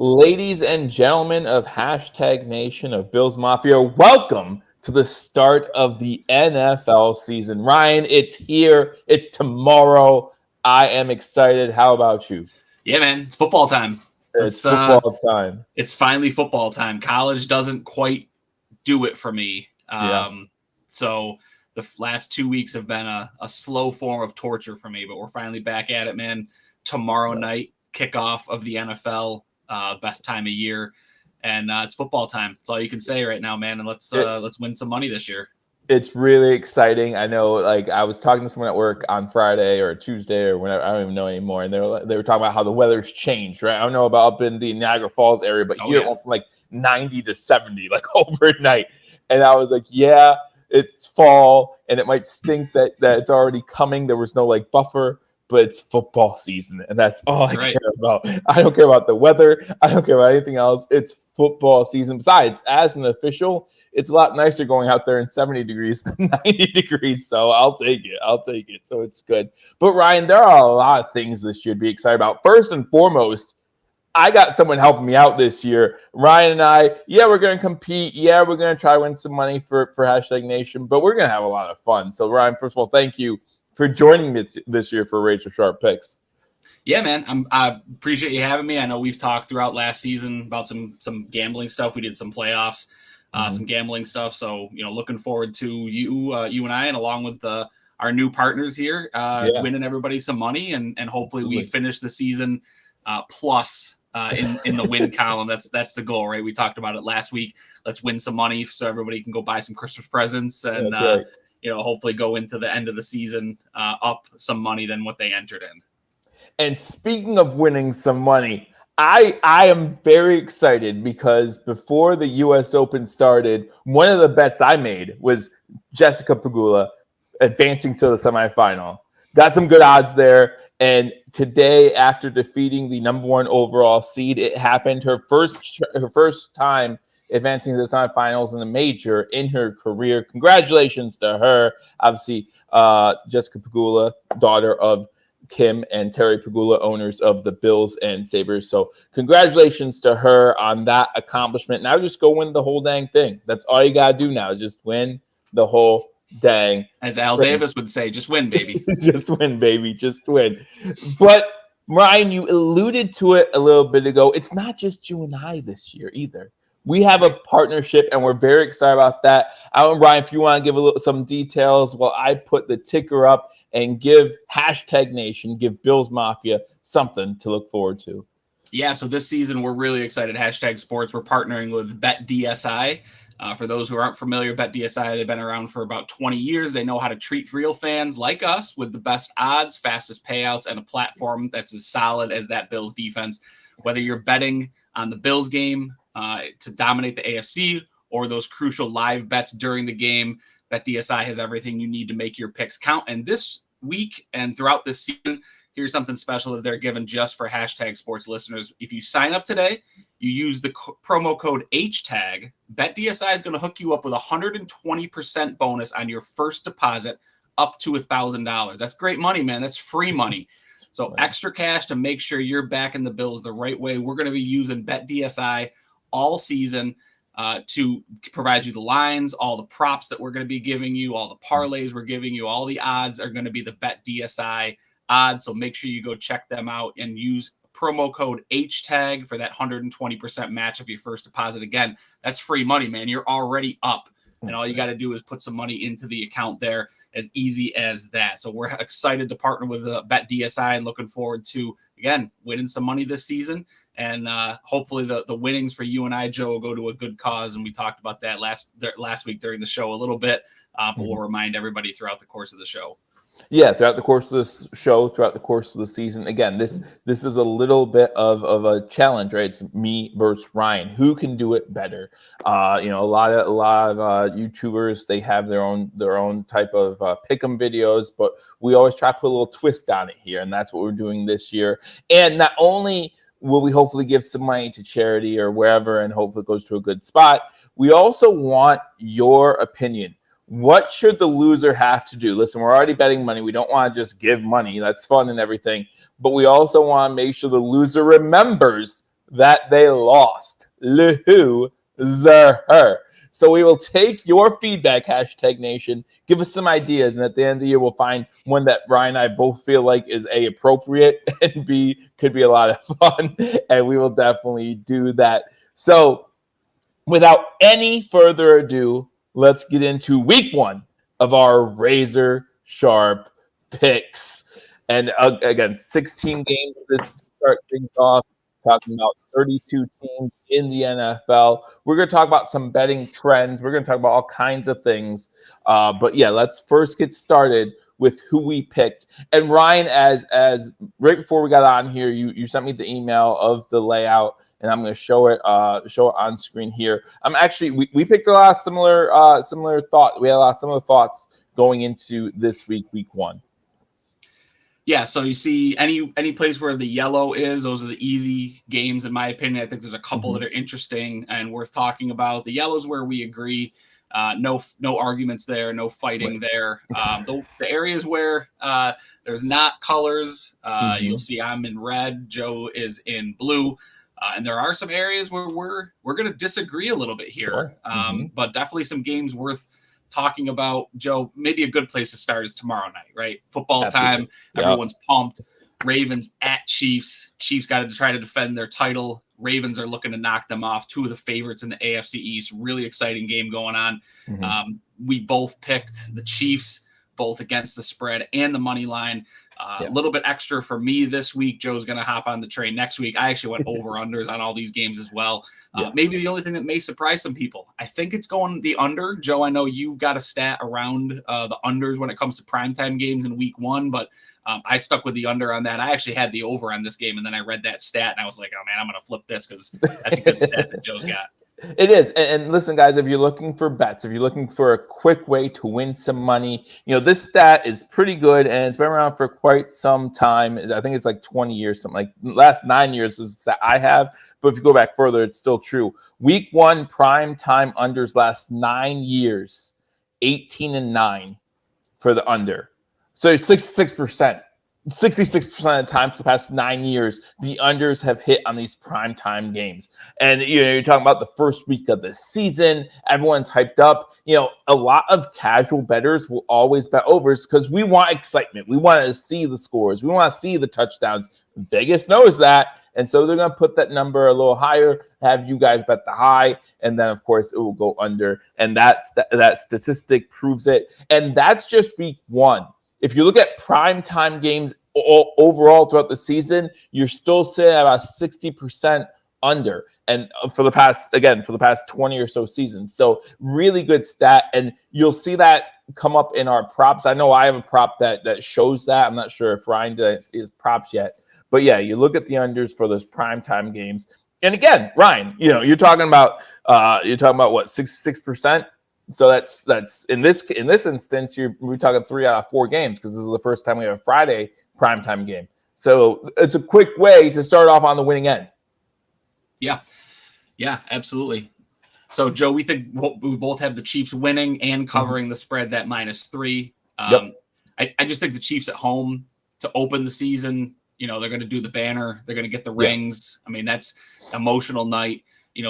Ladies and gentlemen of hashtag Nation of Bills Mafia, welcome to the start of the NFL season. Ryan, it's here. It's tomorrow. I am excited. How about you? Yeah, man, it's football time. It's football time. It's finally football time. College doesn't quite do it for me. So the last 2 weeks have been a slow form of torture for me, but we're finally back at it, man. Tomorrow night, kickoff of the NFL, best time of year, and it's football time. That's all you can say right now, man. And let's win some money this year. It's really exciting. I know, like, I was talking to someone at work on Friday or Tuesday or whenever, I don't even know anymore. And they were talking about how the weather's changed, right? I don't know about up in the Niagara Falls area, but here it went from like 90 to 70, like overnight. And I was like, yeah, it's fall and it might stink that it's already coming. There was no like buffer, but it's football season. And that's all I care about. I don't care about the weather. I don't care about anything else. It's football season. Besides, as an official, it's a lot nicer going out there in 70 degrees than 90 degrees. So I'll take it. So it's good. But Ryan, there are a lot of things this year to be excited about. First and foremost, I got someone helping me out this year. Ryan and I, we're going to compete. Yeah, we're going to try to win some money for hashtag Nation, but we're going to have a lot of fun. So Ryan, first of all, thank you for joining me this year for Rachel Sharpe Picks. Yeah, man, I appreciate you having me. I know we've talked throughout last season about some gambling stuff. We did some playoffs. Some gambling stuff. So, looking forward to you and I, and along with our new partners here, winning everybody some money, and hopefully we finish the season plus in the win column. That's the goal, right? We talked about it last week. Let's win some money so everybody can go buy some Christmas presents and, hopefully go into the end of the season up some money than what they entered in. And speaking of winning some money, I am very excited because before the U.S. Open started, one of the bets I made was Jessica Pegula advancing to the semifinal. Got some good odds there. And today, after defeating the number one overall seed, it happened. Her first time advancing to the semifinals in a major in her career. Congratulations to her. Obviously, Jessica Pegula, daughter of Kim and Terry Pegula, owners of the Bills and Sabres. So congratulations to her on that accomplishment. Now just go win the whole dang thing. That's all you got to do now is just win the whole dang. As Al Davis would say, just win, baby. Just win, baby. Just win. But Ryan, you alluded to it a little bit ago. It's not just you and I this year either. We have a partnership, and we're very excited about that. Ryan, if you want to give some details while I put the ticker up and give hashtag Nation, give Bills Mafia something to look forward to. Yeah, so this season we're really excited. Hashtag Sports, we're partnering with BetDSI. For those who aren't familiar, BetDSI, they've been around for about 20 years. They know how to treat real fans like us with the best odds, fastest payouts, and a platform that's as solid as that Bills defense. Whether you're betting on the Bills game to dominate the AFC or those crucial live bets during the game, BetDSI has everything you need to make your picks count. And this week and throughout this season, here's something special that they're giving just for hashtag Sports listeners. If you sign up today, you use the promo code HTAG, BetDSI is going to hook you up with 120% bonus on your first deposit up to $1,000. That's great money, man. That's free money. So extra cash to make sure you're backing the Bills the right way. We're going to be using BetDSI all season to provide you the lines, all the props that we're going to be giving you, all the parlays we're giving you, all the odds are going to be the BetDSI odds. So make sure you go check them out and use promo code HTAG for that 120% match of your first deposit. Again, that's free money, man. You're already up. And all you got to do is put some money into the account there, as easy as that. So we're excited to partner with BetDSI and looking forward to, again, winning some money this season. And hopefully the winnings for you and I, Joe, will go to a good cause. And we talked about that last week during the show a little bit, but we'll remind everybody throughout the course of the show. Yeah, throughout the course of this show, throughout the course of the season. Again, this is a little bit of a challenge, right? It's me versus Ryan. Who can do it better? A lot of YouTubers, they have their own type of pick'em videos, but we always try to put a little twist on it here, and that's what we're doing this year. And not only will we hopefully give some money to charity or wherever, and hopefully it goes to a good spot, we also want your opinion. What should the loser have to do? Listen, we're already betting money. We don't want to just give money. That's fun and everything. But we also want to make sure the loser remembers that they lost. Loser. So we will take your feedback, hashtag nation. Give us some ideas. And at the end of the year, we'll find one that Ryan and I both feel like is A, appropriate, and B, could be a lot of fun. And we will definitely do that. So without any further ado, let's get into week one of our razor sharp picks. And again, 16 games to start things off, talking about 32 teams in the NFL. We're going to talk about some betting trends. We're going to talk about all kinds of things. But yeah, let's first get started with who we picked. And Ryan, as right before we got on here, you sent me the email of the layout, and I'm going to show it on screen here. I'm actually we picked a lot of similar thought. We had a lot of similar thoughts going into this week one. Yeah, so you see any place where the yellow is, those are the easy games, in my opinion. I think there's a couple that are interesting and worth talking about. The yellow is where we agree. No arguments there, no fighting there. The areas where there's not colors, you'll see I'm in red, Joe is in blue. And there are some areas where we're going to disagree a little bit here, but definitely some games worth talking about. Joe, maybe a good place to start is tomorrow night, right? Football time. Yep. Everyone's pumped. Ravens at Chiefs. Chiefs got to try to defend their title. Ravens are looking to knock them off. Two of the favorites in the AFC East. Really exciting game going on. We both picked the Chiefs, both against the spread and the money line. A little bit extra for me this week. Joe's going to hop on the train next week. I actually went over-unders on all these games as well. Maybe the only thing that may surprise some people, I think it's going the under. Joe, I know you've got a stat around the unders when it comes to primetime games in week one, but I stuck with the under on that. I actually had the over on this game, and then I read that stat, and I was like, oh, man, I'm going to flip this because that's a good stat that Joe's got. It is. And listen, guys, if you're looking for bets, if you're looking for a quick way to win some money, this stat is pretty good, and it's been around for quite some time. I think it's like 20 years, something like last 9 years is that I have. But if you go back further, it's still true. Week one prime time unders last 9 years, 18-9 for the under. So 66%. 66% of the time for the past 9 years, the unders have hit on these primetime games. And, you're talking about the first week of the season. Everyone's hyped up. A lot of casual bettors will always bet overs because we want excitement. We want to see the scores. We want to see the touchdowns. Vegas knows that. And so they're going to put that number a little higher, have you guys bet the high, and then, of course, it will go under. And that statistic proves it. And that's just week one. If you look at primetime games overall throughout the season, you're still sitting at about 60% under. And for the past 20 or so seasons. So really good stat. And you'll see that come up in our props. I know I have a prop that shows that. I'm not sure if Ryan does his props yet. But yeah, you look at the unders for those primetime games. And again, Ryan, you're talking about what, 66%? So that's in this instance, we're talking 3 out of 4 games because this is the first time we have a Friday primetime game. So it's a quick way to start off on the winning end. Yeah, absolutely. So Joe, we think we both have the Chiefs winning and covering the spread, that -3. I just think the Chiefs at home to open the season. They're going to do the banner. They're going to get the rings. I mean, that's emotional night.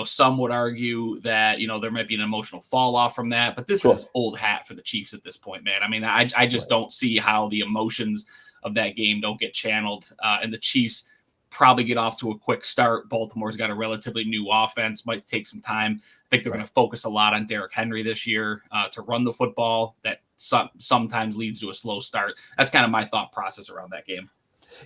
Some would argue that, there might be an emotional fall off from that, but this is old hat for the Chiefs at this point, man. I mean, I just don't see how the emotions of that game don't get channeled. And the Chiefs probably get off to a quick start. Baltimore's got a relatively new offense, might take some time. I think they're going to focus a lot on Derrick Henry this year to run the football. That sometimes leads to a slow start. That's kind of my thought process around that game.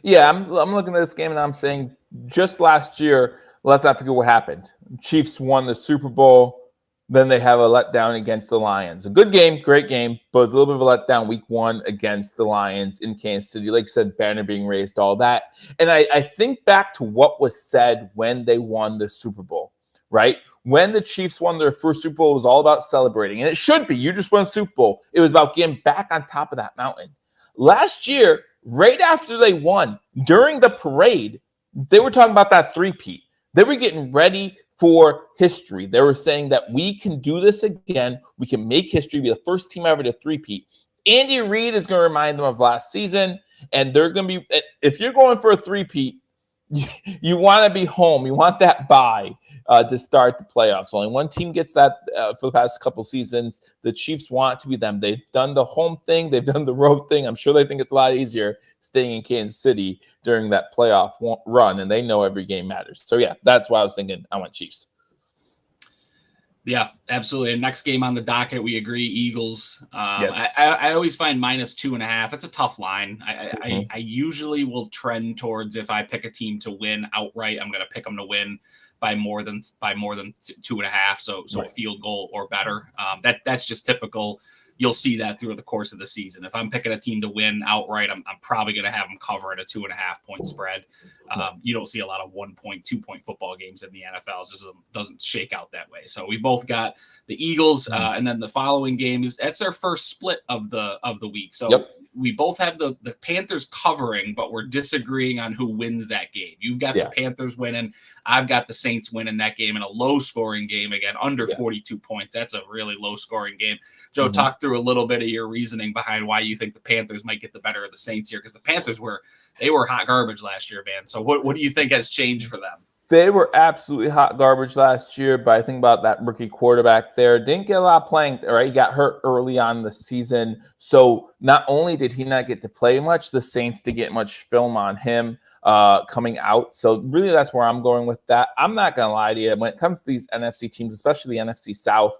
Yeah, I'm looking at this game and I'm saying just last year, let's not forget what happened. Chiefs won the Super Bowl. Then they have a letdown against the Lions. A good game, great game, but it was a little bit of a letdown week one against the Lions in Kansas City. Like I said, banner being raised, all that. And I think back to what was said when they won the Super Bowl, right? When the Chiefs won their first Super Bowl, it was all about celebrating. And it should be. You just won a Super Bowl. It was about getting back on top of that mountain. Last year, right after they won, during the parade, they were talking about that three-peat. They were getting ready for history. They were saying that we can do this again. We can make history, be the first team ever to three-peat. Andy Reid is going to remind them of last season, and they're going to be, if you're going for a three-peat, you want to be home. You want that bye to start the playoffs. Only one team gets that for the past couple seasons. The Chiefs want to be them. They've done the home thing. They've done the road thing. I'm sure they think it's a lot easier staying in Kansas City during that playoff run, and they know every game matters. So, yeah, that's why I was thinking I went Chiefs. Yeah, absolutely. And next game on the docket, we agree, Eagles. Yes. I always find -2.5. That's a tough line. I usually will trend towards, if I pick a team to win outright, I'm going to pick them to win by more than 2.5. So right. A field goal or better. That's just typical. You'll see that through the course of the season. If I'm picking a team to win outright, I'm probably going to have them cover at a 2.5 point spread. You don't see a lot of 1 point, 2 point football games in the NFL. It just doesn't shake out that way. So we both got the Eagles, and then the following game that's our first split of the week. So we both have the Panthers covering, but we're disagreeing on who wins that game. You've got the Panthers winning. I've got the Saints winning that game in a low-scoring game, again, under 42 points. That's a really low-scoring game. Joe, talk through a little bit of your reasoning behind why you think the Panthers might get the better of the Saints here, because the Panthers were hot garbage last year, man. So what do you think has changed for them? They were absolutely hot garbage last year, but I think about that rookie quarterback there. Didn't get a lot of playing, right? He got hurt early on in the season. So not only did he not get to play much, the Saints didn't get much film on him coming out. So really that's where I'm going with that. I'm not going to lie to you. When it comes to these NFC teams, especially the NFC South,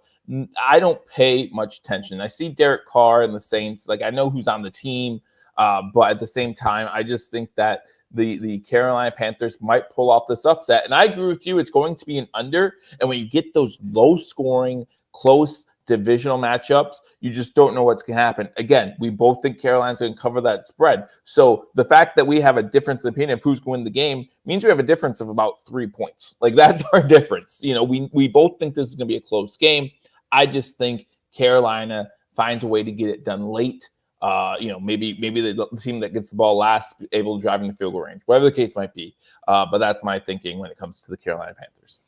I don't pay much attention. I see Derek Carr and the Saints. Like, I know who's on the team, but at the same time, I just think that the Carolina Panthers might pull off this upset. And I agree with you. It's going to be an under. And when you get those low-scoring, close divisional matchups, you just don't know what's going to happen. Again, we both think Carolina's going to cover that spread. So the fact that we have a difference in opinion of who's going to win the game means we have a difference of about 3 points. Like, that's our difference. You know, we both think this is going to be a close game. I just think Carolina finds a way to get it done late. Maybe the team that gets the ball last able to drive in the field goal range, whatever the case might be. But that's my thinking when it comes to the Carolina Panthers.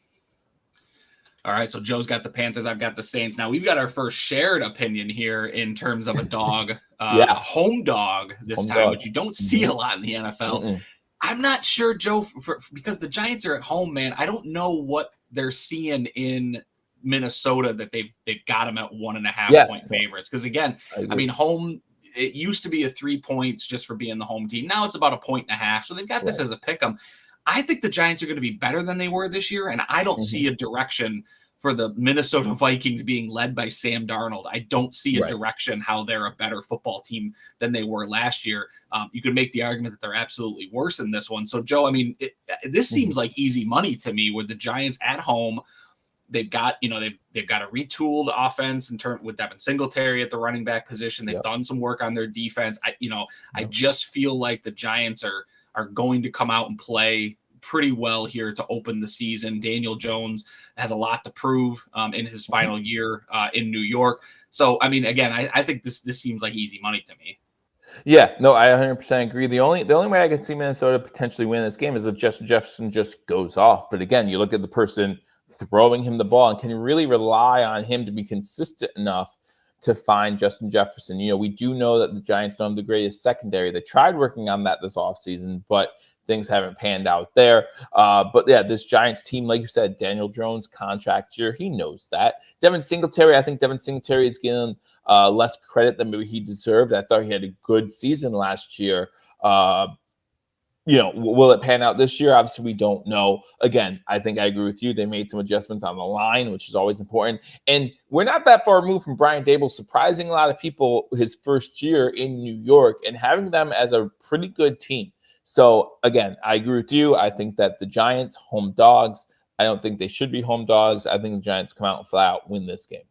All right, so Joe's got the Panthers, I've got the Saints. Now we've got our first shared opinion here in terms of a dog, a home dog this time, which you don't see a lot in the NFL. I'm not sure, Joe, because the Giants are at home, man. I don't know what they're seeing in Minnesota that they've got them at 1.5 point favorites. Because again, I mean, home. It used to be a 3 points just for being the home team. Now it's about 1.5. So they've got this as a pick 'em. I think the Giants are going to be better than they were this year. And I don't see a direction for the Minnesota Vikings being led by Sam Darnold. I don't see a direction how they're a better football team than they were last year. You could make the argument that they're absolutely worse in this one. So Joe, I mean, this seems like easy money to me with the Giants at home. They've got, they've got a retooled offense with Devin Singletary at the running back position. They've done some work on their defense. I just feel like the Giants are going to come out and play pretty well here to open the season. Daniel Jones has a lot to prove in his final year in New York. So, I mean, again, I think this seems like easy money to me. Yeah, no, I 100% agree. The only way I could see Minnesota potentially win this game is if Justin Jefferson just goes off. But again, you look at the person throwing him the ball, and can you really rely on him to be consistent enough to find Justin Jefferson? We do know that the Giants don't have the greatest secondary. They tried working on that this offseason, but things haven't panned out there. But yeah, this Giants team, like you said, Daniel Jones contract year, he knows that. Devin Singletary, I think Devin Singletary is getting less credit than maybe he deserved. I thought he had a good season last year. Will it pan out this year? Obviously, we don't know. Again, I think I agree with you. They made some adjustments on the line, which is always important. And we're not that far removed from Brian Daboll surprising a lot of people his first year in New York and having them as a pretty good team. So, again, I agree with you. I think that the Giants, home dogs, I don't think they should be home dogs. I think the Giants come out and flat out win this game.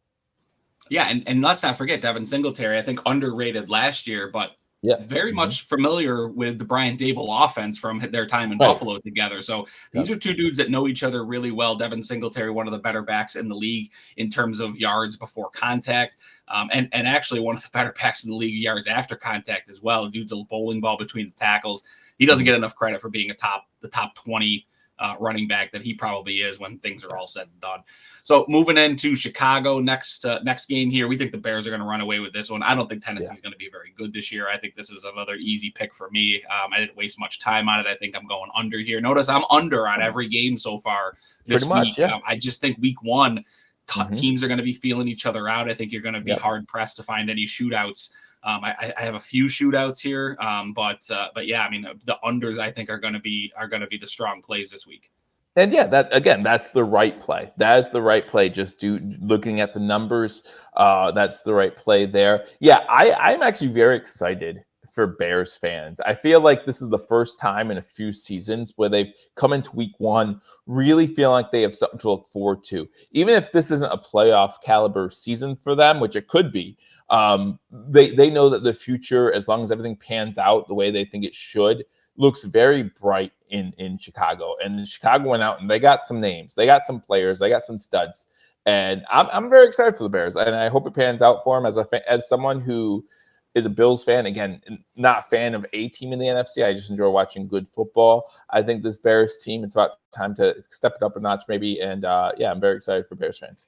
Yeah, and let's not forget Devin Singletary, I think underrated last year, but very much familiar with the Brian Daboll offense from their time in Buffalo together. So these are two dudes that know each other really well. Devin Singletary, one of the better backs in the league in terms of yards before contact, and actually one of the better backs in the league yards after contact as well. Dude's a bowling ball between the tackles. He doesn't get enough credit for being the top 20 running back that he probably is when things are all said and done. So moving into Chicago next game here, we think the Bears are going to run away with this one. I don't think Tennessee's going to be very good this year. I think this is another easy pick for me. I didn't waste much time on it. I think I'm going under here. Notice I'm under on every game so far this week. Yeah. I just think week one, teams are going to be feeling each other out. I think you're going to be hard pressed to find any shootouts. I have a few shootouts here, but yeah, I mean the unders I think are going to be the strong plays this week. And yeah, that's the right play. That is the right play. Just looking at the numbers, that's the right play there. Yeah, I'm actually very excited for Bears fans. I feel like this is the first time in a few seasons where they've come into week one really feeling like they have something to look forward to. Even if this isn't a playoff caliber season for them, which it could be, they know that the future, as long as everything pans out the way they think it should, looks very bright in Chicago. And Chicago went out and they got some names, they got some players, they got some studs. And I'm very excited for the Bears, and I hope it pans out for them. As someone who is a Bills fan, again, not a fan of a team in the NFC. I just enjoy watching good football. I think this Bears team, it's about time to step it up a notch maybe. And yeah, I'm very excited for Bears fans.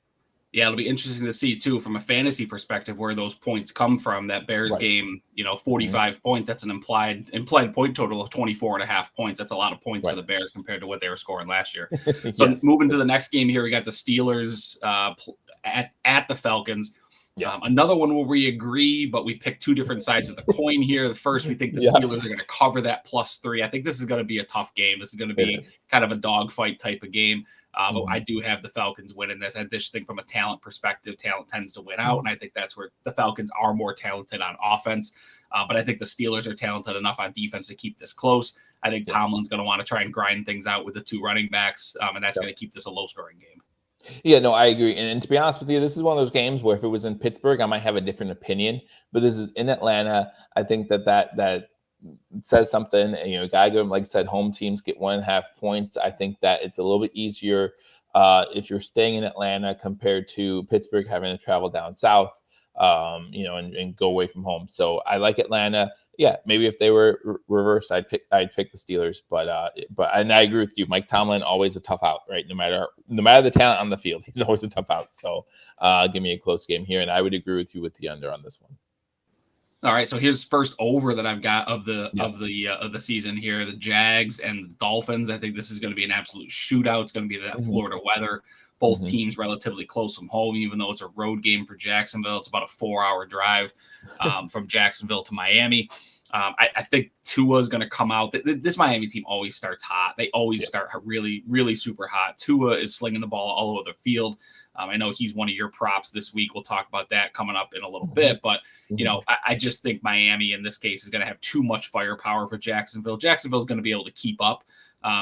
Yeah, it'll be interesting to see, too, from a fantasy perspective, where those points come from. That Bears game, 45 points, that's an implied point total of 24.5 points. That's a lot of points for the Bears compared to what they were scoring last year. So moving to the next game here, we got the Steelers at the Falcons. Yeah. Another one where we agree, but we pick two different sides of the coin here. The first, we think the Steelers are going to cover that +3. I think this is going to be a tough game. This is going to be kind of a dogfight type of game. But I do have the Falcons winning this. I just think from a talent perspective, talent tends to win out. And I think that's where the Falcons are more talented on offense. But I think the Steelers are talented enough on defense to keep this close. I think Tomlin's going to want to try and grind things out with the two running backs. And that's going to keep this a low-scoring game. Yeah, no, I agree. And to be honest with you, this is one of those games where if it was in Pittsburgh, I might have a different opinion. But this is in Atlanta. I think that says something. Geiger, like I said, home teams get 1.5 points. I think that it's a little bit easier if you're staying in Atlanta compared to Pittsburgh having to travel down south, and go away from home. So I like Atlanta. Yeah, maybe if they were reversed, I'd pick the Steelers. But and I agree with you. Mike Tomlin, always a tough out, right? No matter the talent on the field, he's always a tough out. So give me a close game here, and I would agree with you with the under on this one. All right, so here's first over that I've got of the season here. The Jags and the Dolphins. I think this is going to be an absolute shootout. It's going to be that Florida weather. Both teams relatively close from home, even though it's a road game for Jacksonville. It's about a 4-hour drive from Jacksonville to Miami. I think Tua is going to come out. This Miami team always starts hot. They always start really, really super hot. Tua is slinging the ball all over the field. I know he's one of your props this week. We'll talk about that coming up in a little bit. But, I just think Miami in this case is going to have too much firepower for Jacksonville. Jacksonville's going to be able to keep up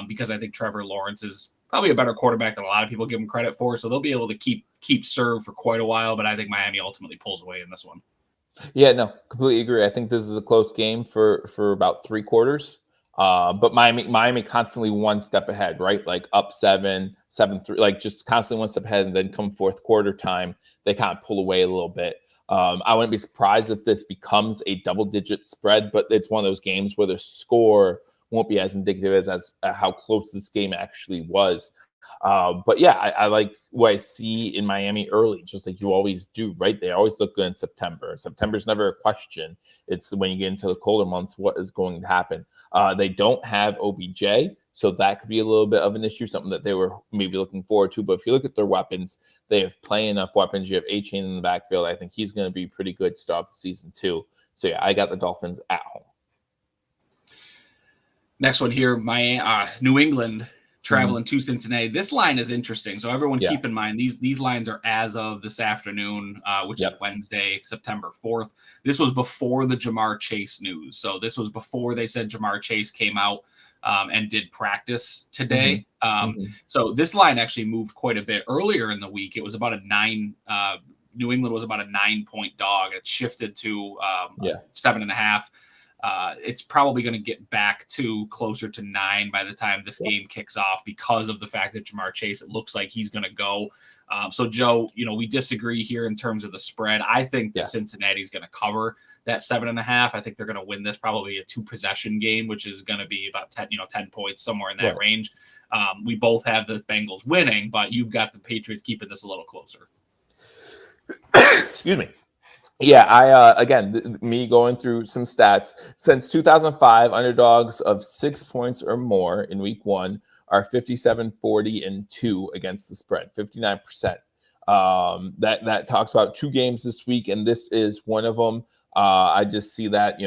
because I think Trevor Lawrence is probably a better quarterback than a lot of people give him credit for. So they'll be able to keep serve for quite a while. But I think Miami ultimately pulls away in this one. Yeah, no, completely agree. I think this is a close game for about 3 quarters. But Miami constantly one step ahead, right? Like up 7-3, like just constantly one step ahead. And then come fourth quarter time, they kind of pull away a little bit. I wouldn't be surprised if this becomes a double-digit spread, but it's one of those games where the score won't be as indicative as how close this game actually was. But yeah, I like what I see in Miami early, just like you always do, right? They always look good in September. September's never a question. It's when you get into the colder months, what is going to happen? They don't have OBJ, so that could be a little bit of an issue, something that they were maybe looking forward to. But if you look at their weapons, they have plenty enough weapons. You have A-Chain in the backfield. I think he's going to be pretty good to start the season too. So yeah, I got the Dolphins at home. Next one here, New England traveling to Cincinnati. This line is interesting. So everyone keep in mind, these lines are as of this afternoon, which is Wednesday, September 4th. This was before the Jamar Chase news. So this was before they said Jamar Chase came out and did practice today. So this line actually moved quite a bit earlier in the week. It was about a 9. New England was about a 9-point dog. It shifted to 7.5. It's probably going to get back to closer to 9 by the time this game kicks off because of the fact that Jamar Chase, it looks like he's going to go. So, Joe, we disagree here in terms of the spread. I think that Cincinnati's going to cover that 7.5. I think they're going to win this, probably a 2-possession game, which is going to be about 10 points, somewhere in that range. We both have the Bengals winning, but you've got the Patriots keeping this a little closer. Excuse me. Yeah, again, me going through some stats. Since 2005, underdogs of 6 points or more in week 1 are 57, 40, and 2 against the spread, 59%. That talks about 2 games this week, and this is one of them. I just see that,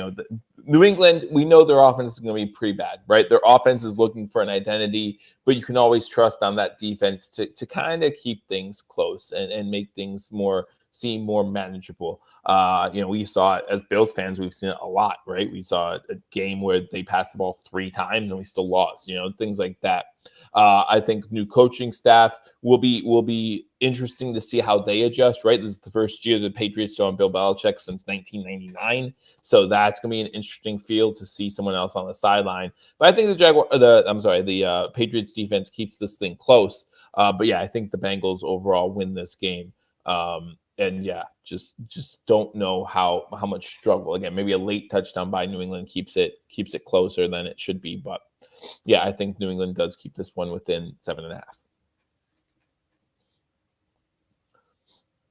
New England, we know their offense is going to be pretty bad, right? Their offense is looking for an identity, but you can always trust on that defense to kind of keep things close and make things seem more manageable. We saw it as Bills fans, we've seen it a lot, right? We saw a game where they passed the ball 3 times and we still lost, things like that. I think new coaching staff will be interesting to see how they adjust, right? This is the first year the Patriots don't have Bill Belichick since 1999. So that's going to be an interesting field to see someone else on the sideline. But I think the Patriots defense keeps this thing close. But yeah, I think the Bengals overall win this game. And yeah, just don't know how much struggle. Again, maybe a late touchdown by New England keeps it closer than it should be. But yeah, I think New England does keep this one within 7.5.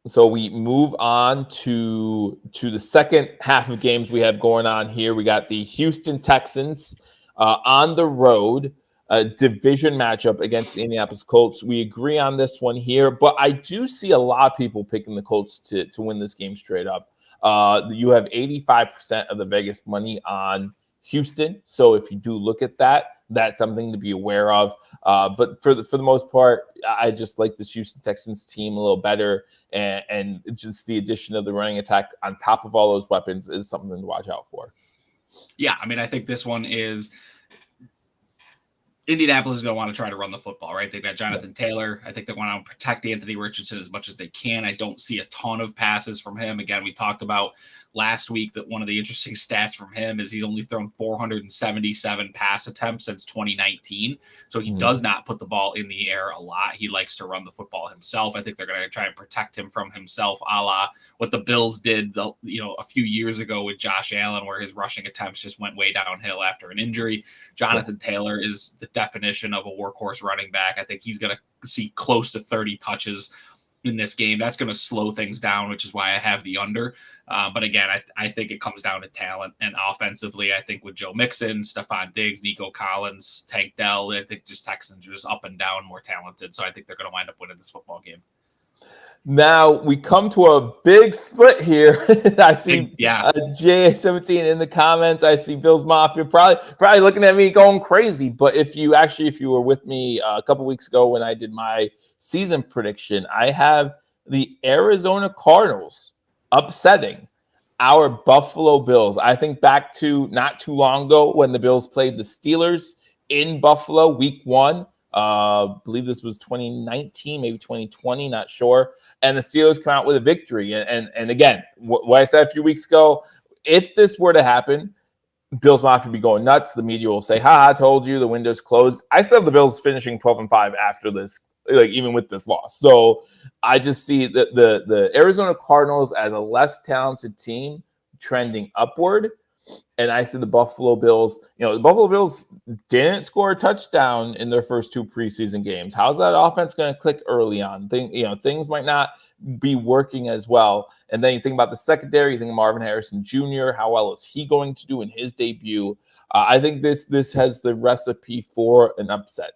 So we move on to the second half of games we have going on here. We got the Houston Texans on the road. A division matchup against the Indianapolis Colts. We agree on this one here, but I do see a lot of people picking the Colts to win this game straight up. You have 85% of the Vegas money on Houston. So if you do look at that, that's something to be aware of. But for the most part, I just like this Houston Texans team a little better. And just the addition of the running attack on top of all those weapons is something to watch out for. Yeah, I think this one is Indianapolis is going to want to try to run the football, right? They've got Jonathan Taylor. I think they want to protect Anthony Richardson as much as they can. I don't see a ton of passes from him. Again, we talked about last week that one of the interesting stats from him is he's only thrown 477 pass attempts since 2019. So he does not put the ball in the air a lot. He likes to run the football himself. I think they're going to try and protect him from himself, a la what the Bills did, a few years ago with Josh Allen, where his rushing attempts just went way downhill after an injury. Jonathan Taylor is the definition of a workhorse running back. I think he's going to see close to 30 touches in this game. That's going to slow things down, which is why I have the under. But again, I think it comes down to talent. And offensively, I think with Joe Mixon, Stephon Diggs, Nico Collins, Tank Dell, I think just Texans are just up and down more talented. So I think they're going to wind up winning this football game. Now we come to a big split here. I see J17 in the comments. I see Bill's Mafia probably looking at me going crazy. But if you were with me a couple weeks ago when I did my season prediction, I have the Arizona Cardinals upsetting our Buffalo Bills. I think back to not too long ago when the Bills played the Steelers in Buffalo week 1. Believe this was 2019, maybe 2020, not sure. And the Steelers come out with a victory. And again, what I said a few weeks ago, if this were to happen, Bills Mafia would be going nuts. The media will say, I told you the window's closed. I still have the Bills finishing 12-5 after this, even with this loss. So I just see the Arizona Cardinals as a less talented team trending upward. And I see the Buffalo Bills, the Buffalo Bills didn't score a touchdown in their first 2 preseason games. How's that offense going to click early on? Things might not be working as well. And then you think about the secondary, you think of Marvin Harrison Jr., how well is he going to do in his debut? I think this has the recipe for an upset.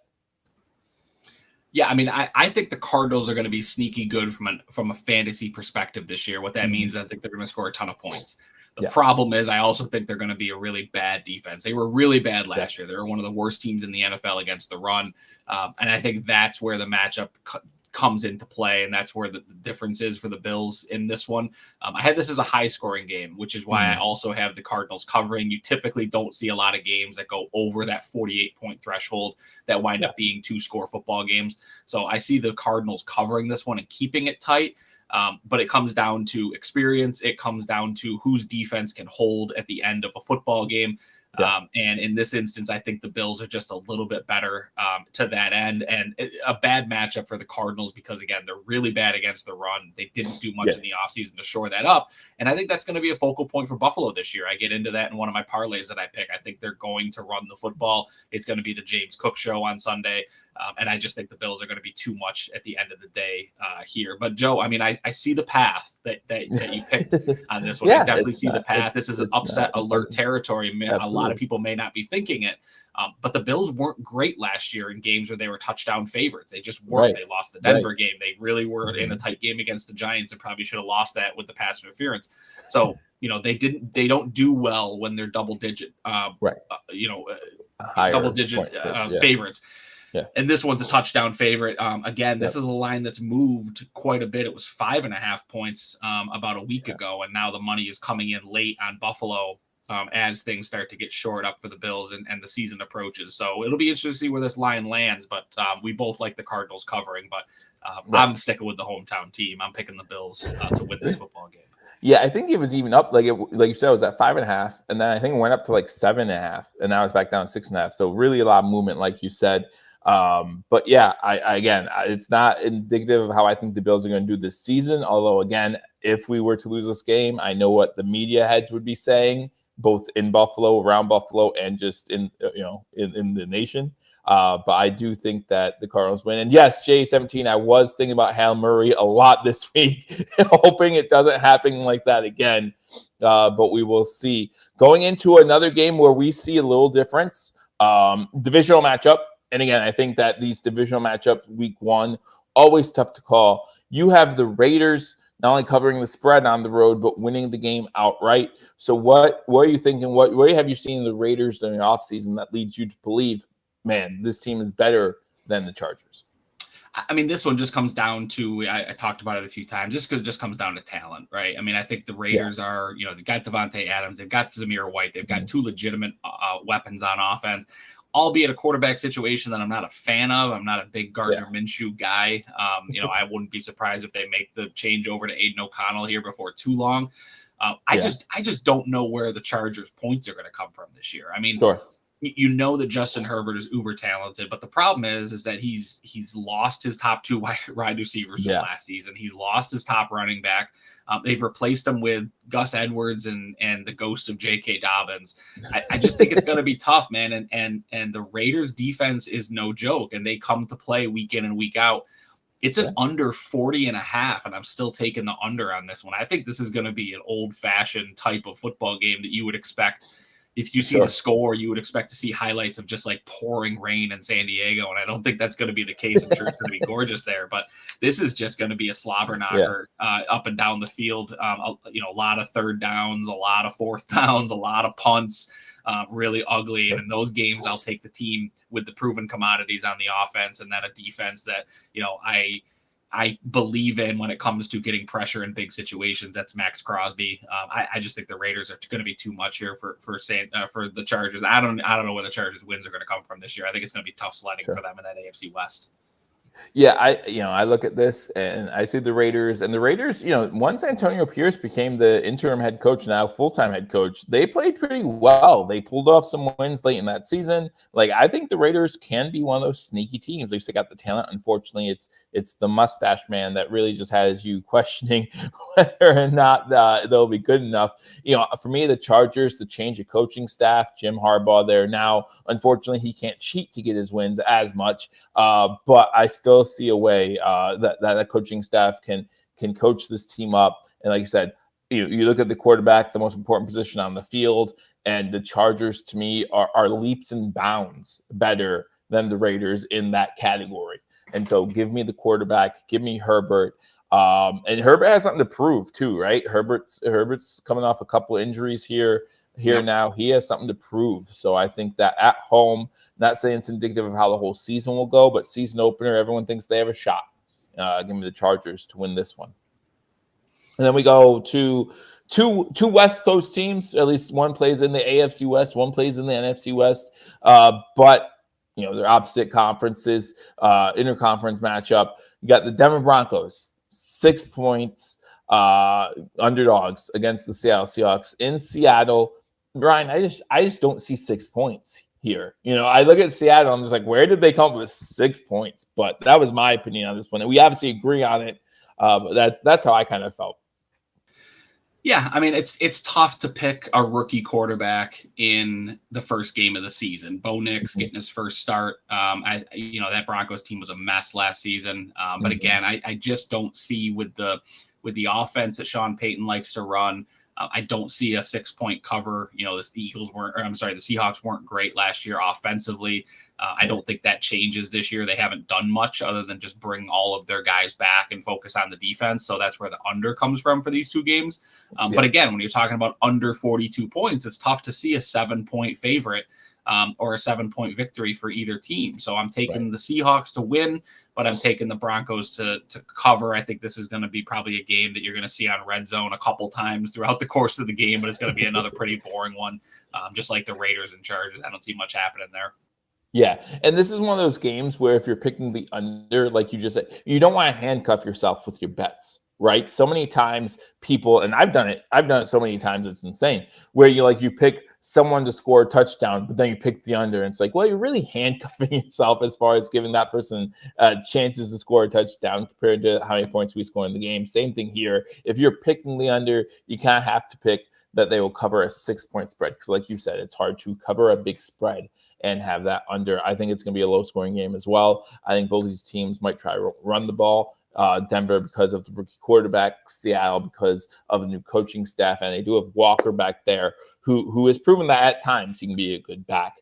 Yeah, I think the Cardinals are going to be sneaky good from a fantasy perspective this year. What that means, I think they're going to score a ton of points. The problem is I also think they're going to be a really bad defense. They were really bad last year. They were one of the worst teams in the NFL against the run. And I think that's where the matchup comes into play, and that's where the difference is for the Bills in this one. I had this as a high-scoring game, which is why I also have the Cardinals covering. You typically don't see a lot of games that go over that 48-point threshold that wind up being 2-score football games. So I see the Cardinals covering this one and keeping it tight. But it comes down to experience. It comes down to whose defense can hold at the end of a football game. And in this instance, I think the Bills are just a little bit better to that end, and a bad matchup for the Cardinals because, again, they're really bad against the run. They didn't do much in the offseason to shore that up. And I think that's going to be a focal point for Buffalo this year. I get into that in one of my parlays that I pick. I think they're going to run the football. It's going to be the James Cook show on Sunday. And I just think the Bills are going to be too much at the end of the day here. But, Joe, I mean, I see the path that you picked on this one. I definitely see the path. This is an upset alert territory. A lot of people may not be thinking it. But the Bills weren't great last year in games where they were touchdown favorites. They just weren't. They lost the Denver game. They really were in a tight game against the Giants and probably should have lost that with the pass interference. So, they don't do well when they're double digit, double digit favorites. Yeah. And this one's a touchdown favorite. Again, this is a line that's moved quite a bit. It was 5.5 points about a week ago, and now the money is coming in late on Buffalo as things start to get shored up for the Bills and the season approaches. So it'll be interesting to see where this line lands, but we both like the Cardinals covering, but I'm sticking with the hometown team. I'm picking the Bills to win this football game. Yeah, I think it was even up, like you said, it was at 5.5, and then I think it went up to like 7.5, and now it's back down to 6.5. So really a lot of movement, like you said. But yeah, it's not indicative of how I think the Bills are going to do this season. Although, again, if we were to lose this game, I know what the media heads would be saying, both in Buffalo, around Buffalo, and just in the nation. But I do think that the Cardinals win. And yes, J17, I was thinking about Hail Murray a lot this week, hoping it doesn't happen like that again. But we will see. Going into another game where we see a little difference, divisional matchup. And again, I think that these divisional matchups, week one, always tough to call. You have the Raiders not only covering the spread on the road, but winning the game outright. So what are you thinking? What have you seen the Raiders during the offseason that leads you to believe, man, this team is better than the Chargers? I mean, this one just comes down to, I talked about it a few times, just because it just comes down to talent, right? I mean, I think the Raiders are, they've got Devontae Adams, they've got Zamir White, they've got two legitimate weapons on offense, albeit a quarterback situation that I'm not a fan of. I'm not a big Gardner Minshew guy. I wouldn't be surprised if they make the change over to Aiden O'Connell here before too long. I just don't know where the Chargers' points are going to come from this year. I mean, that Justin Herbert is uber talented, but the problem is that he's lost his top two wide receivers from last season. He's lost his top running back. They've replaced him with Gus Edwards and the ghost of J.K. Dobbins. I just think it's going to be tough, man. And the Raiders defense is no joke, and they come to play week in and week out. It's an under 40.5, and I'm still taking the under on this one. I think this is going to be an old-fashioned type of football game that you would expect. If you see the score, you would expect to see highlights of just like pouring rain in San Diego. And I don't think that's going to be the case. I'm sure it's going to be gorgeous there, but this is just going to be a slobber knocker up and down the field. A lot of third downs, a lot of fourth downs, a lot of punts, really ugly. And in those games, I'll take the team with the proven commodities on the offense and then a defense that, I believe in when it comes to getting pressure in big situations. That's Max Crosby. I just think the Raiders are going to be too much here for the Chargers. I don't know where the Chargers wins are going to come from this year. I think it's going to be tough sledding for them in that AFC West. Yeah, I look at this and I see the Raiders, and the Raiders, once Antonio Pierce became the interim head coach, now full-time head coach, they played pretty well. They pulled off some wins late in that season. Like, I think the Raiders can be one of those sneaky teams. They got the talent. Unfortunately, it's the mustache man that really just has you questioning whether or not they'll be good enough. For me, the Chargers, the change of coaching staff, Jim Harbaugh there now, unfortunately, he can't cheat to get his wins as much. But I still see a way that coaching staff can coach this team up. And like you said, you look at the quarterback, the most important position on the field, and the Chargers to me are leaps and bounds better than the Raiders in that category. And so give me the quarterback, give me Herbert. And Herbert has something to prove too, right? Herbert's coming off a couple injuries here now. He has something to prove. So I think that at home, not saying it's indicative of how the whole season will go, but season opener, everyone thinks they have a shot. Give me the Chargers to win this one. And then we go to two West Coast teams. At least one plays in the AFC West, one plays in the NFC West. But they're opposite conferences, interconference matchup. You got the Denver Broncos 6 points, underdogs against the Seattle Seahawks in Seattle. Brian, I just don't see 6 points here. I look at Seattle, I'm just like, where did they come up with 6 points? But that was my opinion on this one, and we obviously agree on it. But that's how I kind of felt. Yeah, I mean, it's tough to pick a rookie quarterback in the first game of the season. Bo Nix getting his first start. That Broncos team was a mess last season. But again, I just don't see with the offense that Sean Payton likes to run. I don't see a 6-point cover. The Seahawks weren't great last year offensively. I don't think that changes this year. They haven't done much other than just bring all of their guys back and focus on the defense. So that's where the under comes from for these two games. But again, when you're talking about under 42 points, it's tough to see a 7-point favorite or a 7-point victory for either team. So I'm taking the Seahawks to win, but I'm taking the Broncos to cover. I think this is going to be probably a game that you're going to see on Red Zone a couple times throughout the course of the game, but it's going to be another pretty boring one, just like the Raiders and Chargers. I don't see much happening there. Yeah, and this is one of those games where if you're picking the under, like you just said, you don't want to handcuff yourself with your bets, right? So many times people, and I've done it so many times, it's insane, where you pick someone to score a touchdown, but then you pick the under, and it's like, well, you're really handcuffing yourself as far as giving that person chances to score a touchdown compared to how many points we score in the game. Same thing here. If you're picking the under, you kind of have to pick that they will cover a 6-point spread, because like you said, it's hard to cover a big spread and have that under. I think it's going to be a low-scoring game as well. I think both these teams might try to run the ball. Denver because of the rookie quarterback, Seattle because of the new coaching staff, and they do have Walker back there who has proven that at times he can be a good back.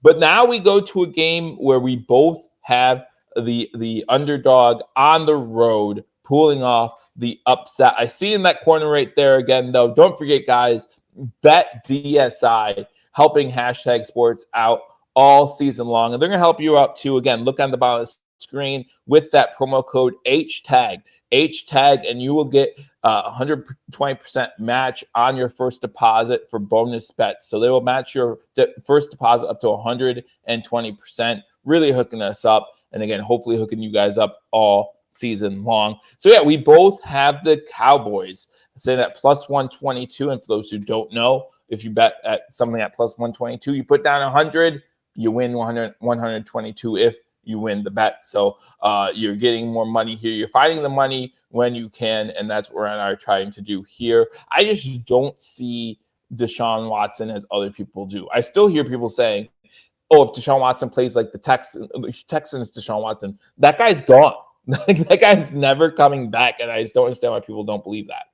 But now we go to a game where we both have the underdog on the road pulling off the upset. I see in that corner right there again, though. Don't forget, guys, bet DSI helping hashtag sports out all season long. And they're going to help you out too. Again, look on the bottom of the screen with that promo code HTAG, and you will get 120% match on your first deposit for bonus bets. So they will match your first deposit up to 120%, really hooking us up. And again, hopefully hooking you guys up all season long. So yeah, we both have the Cowboys saying that plus 122. And for those who don't know, if you bet at something at plus 122, you put down 100, you win 122 if you win the bet. So you're getting more money here. You're finding the money when you can, and that's what we're are trying to do here. I just don't see Deshaun Watson as other people do. I still hear people saying, oh, if Deshaun Watson plays like the Texans, Deshaun Watson, that guy's gone. That guy's never coming back, and I just don't understand why people don't believe that.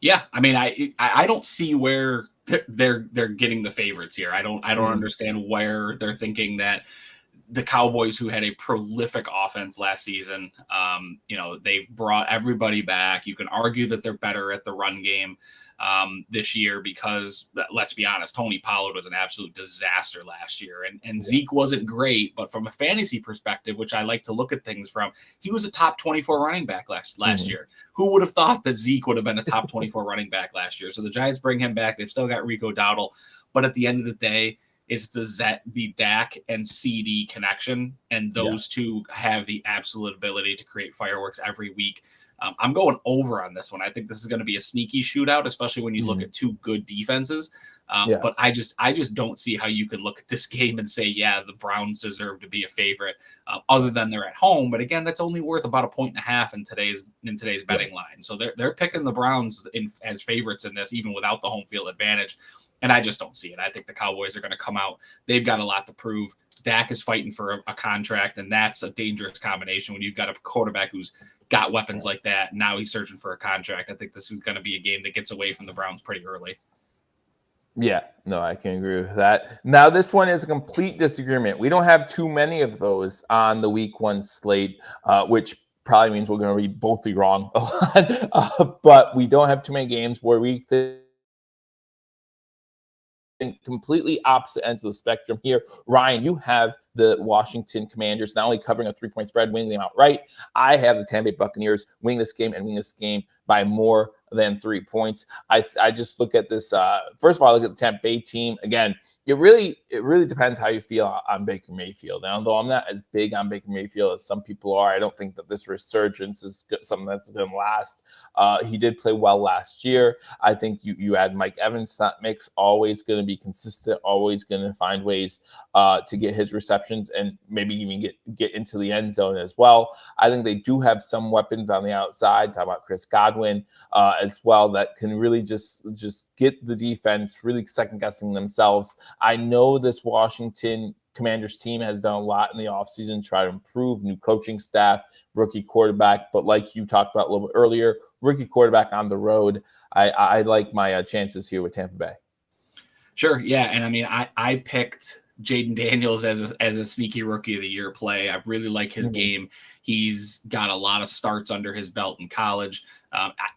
Yeah, I mean, I don't see where they're getting the favorites here. I don't understand where they're thinking that the Cowboys, who had a prolific offense last season, they've brought everybody back. You can argue that they're better at the run game this year because, let's be honest, Tony Pollard was an absolute disaster last year. And Zeke wasn't great, but from a fantasy perspective, which I like to look at things from, he was a top 24 running back last year. Who would have thought that Zeke would have been a top 24 running back last year? So the Giants bring him back. They've still got Rico Dowdle. But at the end of the day, it's the Dak and CD connection, and those two have the absolute ability to create fireworks every week. I'm going over on this one. I think this is going to be a sneaky shootout, especially when you look at two good defenses. But I just don't see how you could look at this game and say, yeah, the Browns deserve to be a favorite, other than they're at home. But again, that's only worth about 1.5 in today's betting line. So they're picking the Browns as favorites in this, even without the home field advantage. And I just don't see it. I think the Cowboys are going to come out. They've got a lot to prove. Dak is fighting for a contract, and that's a dangerous combination when you've got a quarterback who's got weapons like that. Now he's searching for a contract. I think this is going to be a game that gets away from the Browns pretty early. Yeah, no, I can agree with that. Now, this one is a complete disagreement. We don't have too many of those on the week one slate, which probably means we're going to both be wrong a lot. But we don't have too many games where we think completely opposite ends of the spectrum here. Ryan, you have the Washington Commanders not only covering a 3-point spread, winning them outright. I have the Tampa Bay Buccaneers winning this game and winning this game by more than 3 points. I just look at this. First of all, I look at the Tampa Bay team. Again, it really depends how you feel on Baker Mayfield. Now, though I'm not as big on Baker Mayfield as some people are, I don't think that this resurgence is something that's going to last. He did play well last year. I think you add Mike Evans to that mix, always going to be consistent, always going to find ways to get his receptions and maybe even get into the end zone as well. I think they do have some weapons on the outside. Talk about Chris Godwin as well that can really just get the defense really second guessing themselves. I know this Washington Commanders team has done a lot in the offseason to try to improve, new coaching staff, rookie quarterback. But like you talked about a little bit earlier, rookie quarterback on the road. I like my chances here with Tampa Bay. Sure. Yeah. And I mean, I picked Jaden Daniels as a sneaky rookie of the year play. I really like his game. He's got a lot of starts under his belt in college.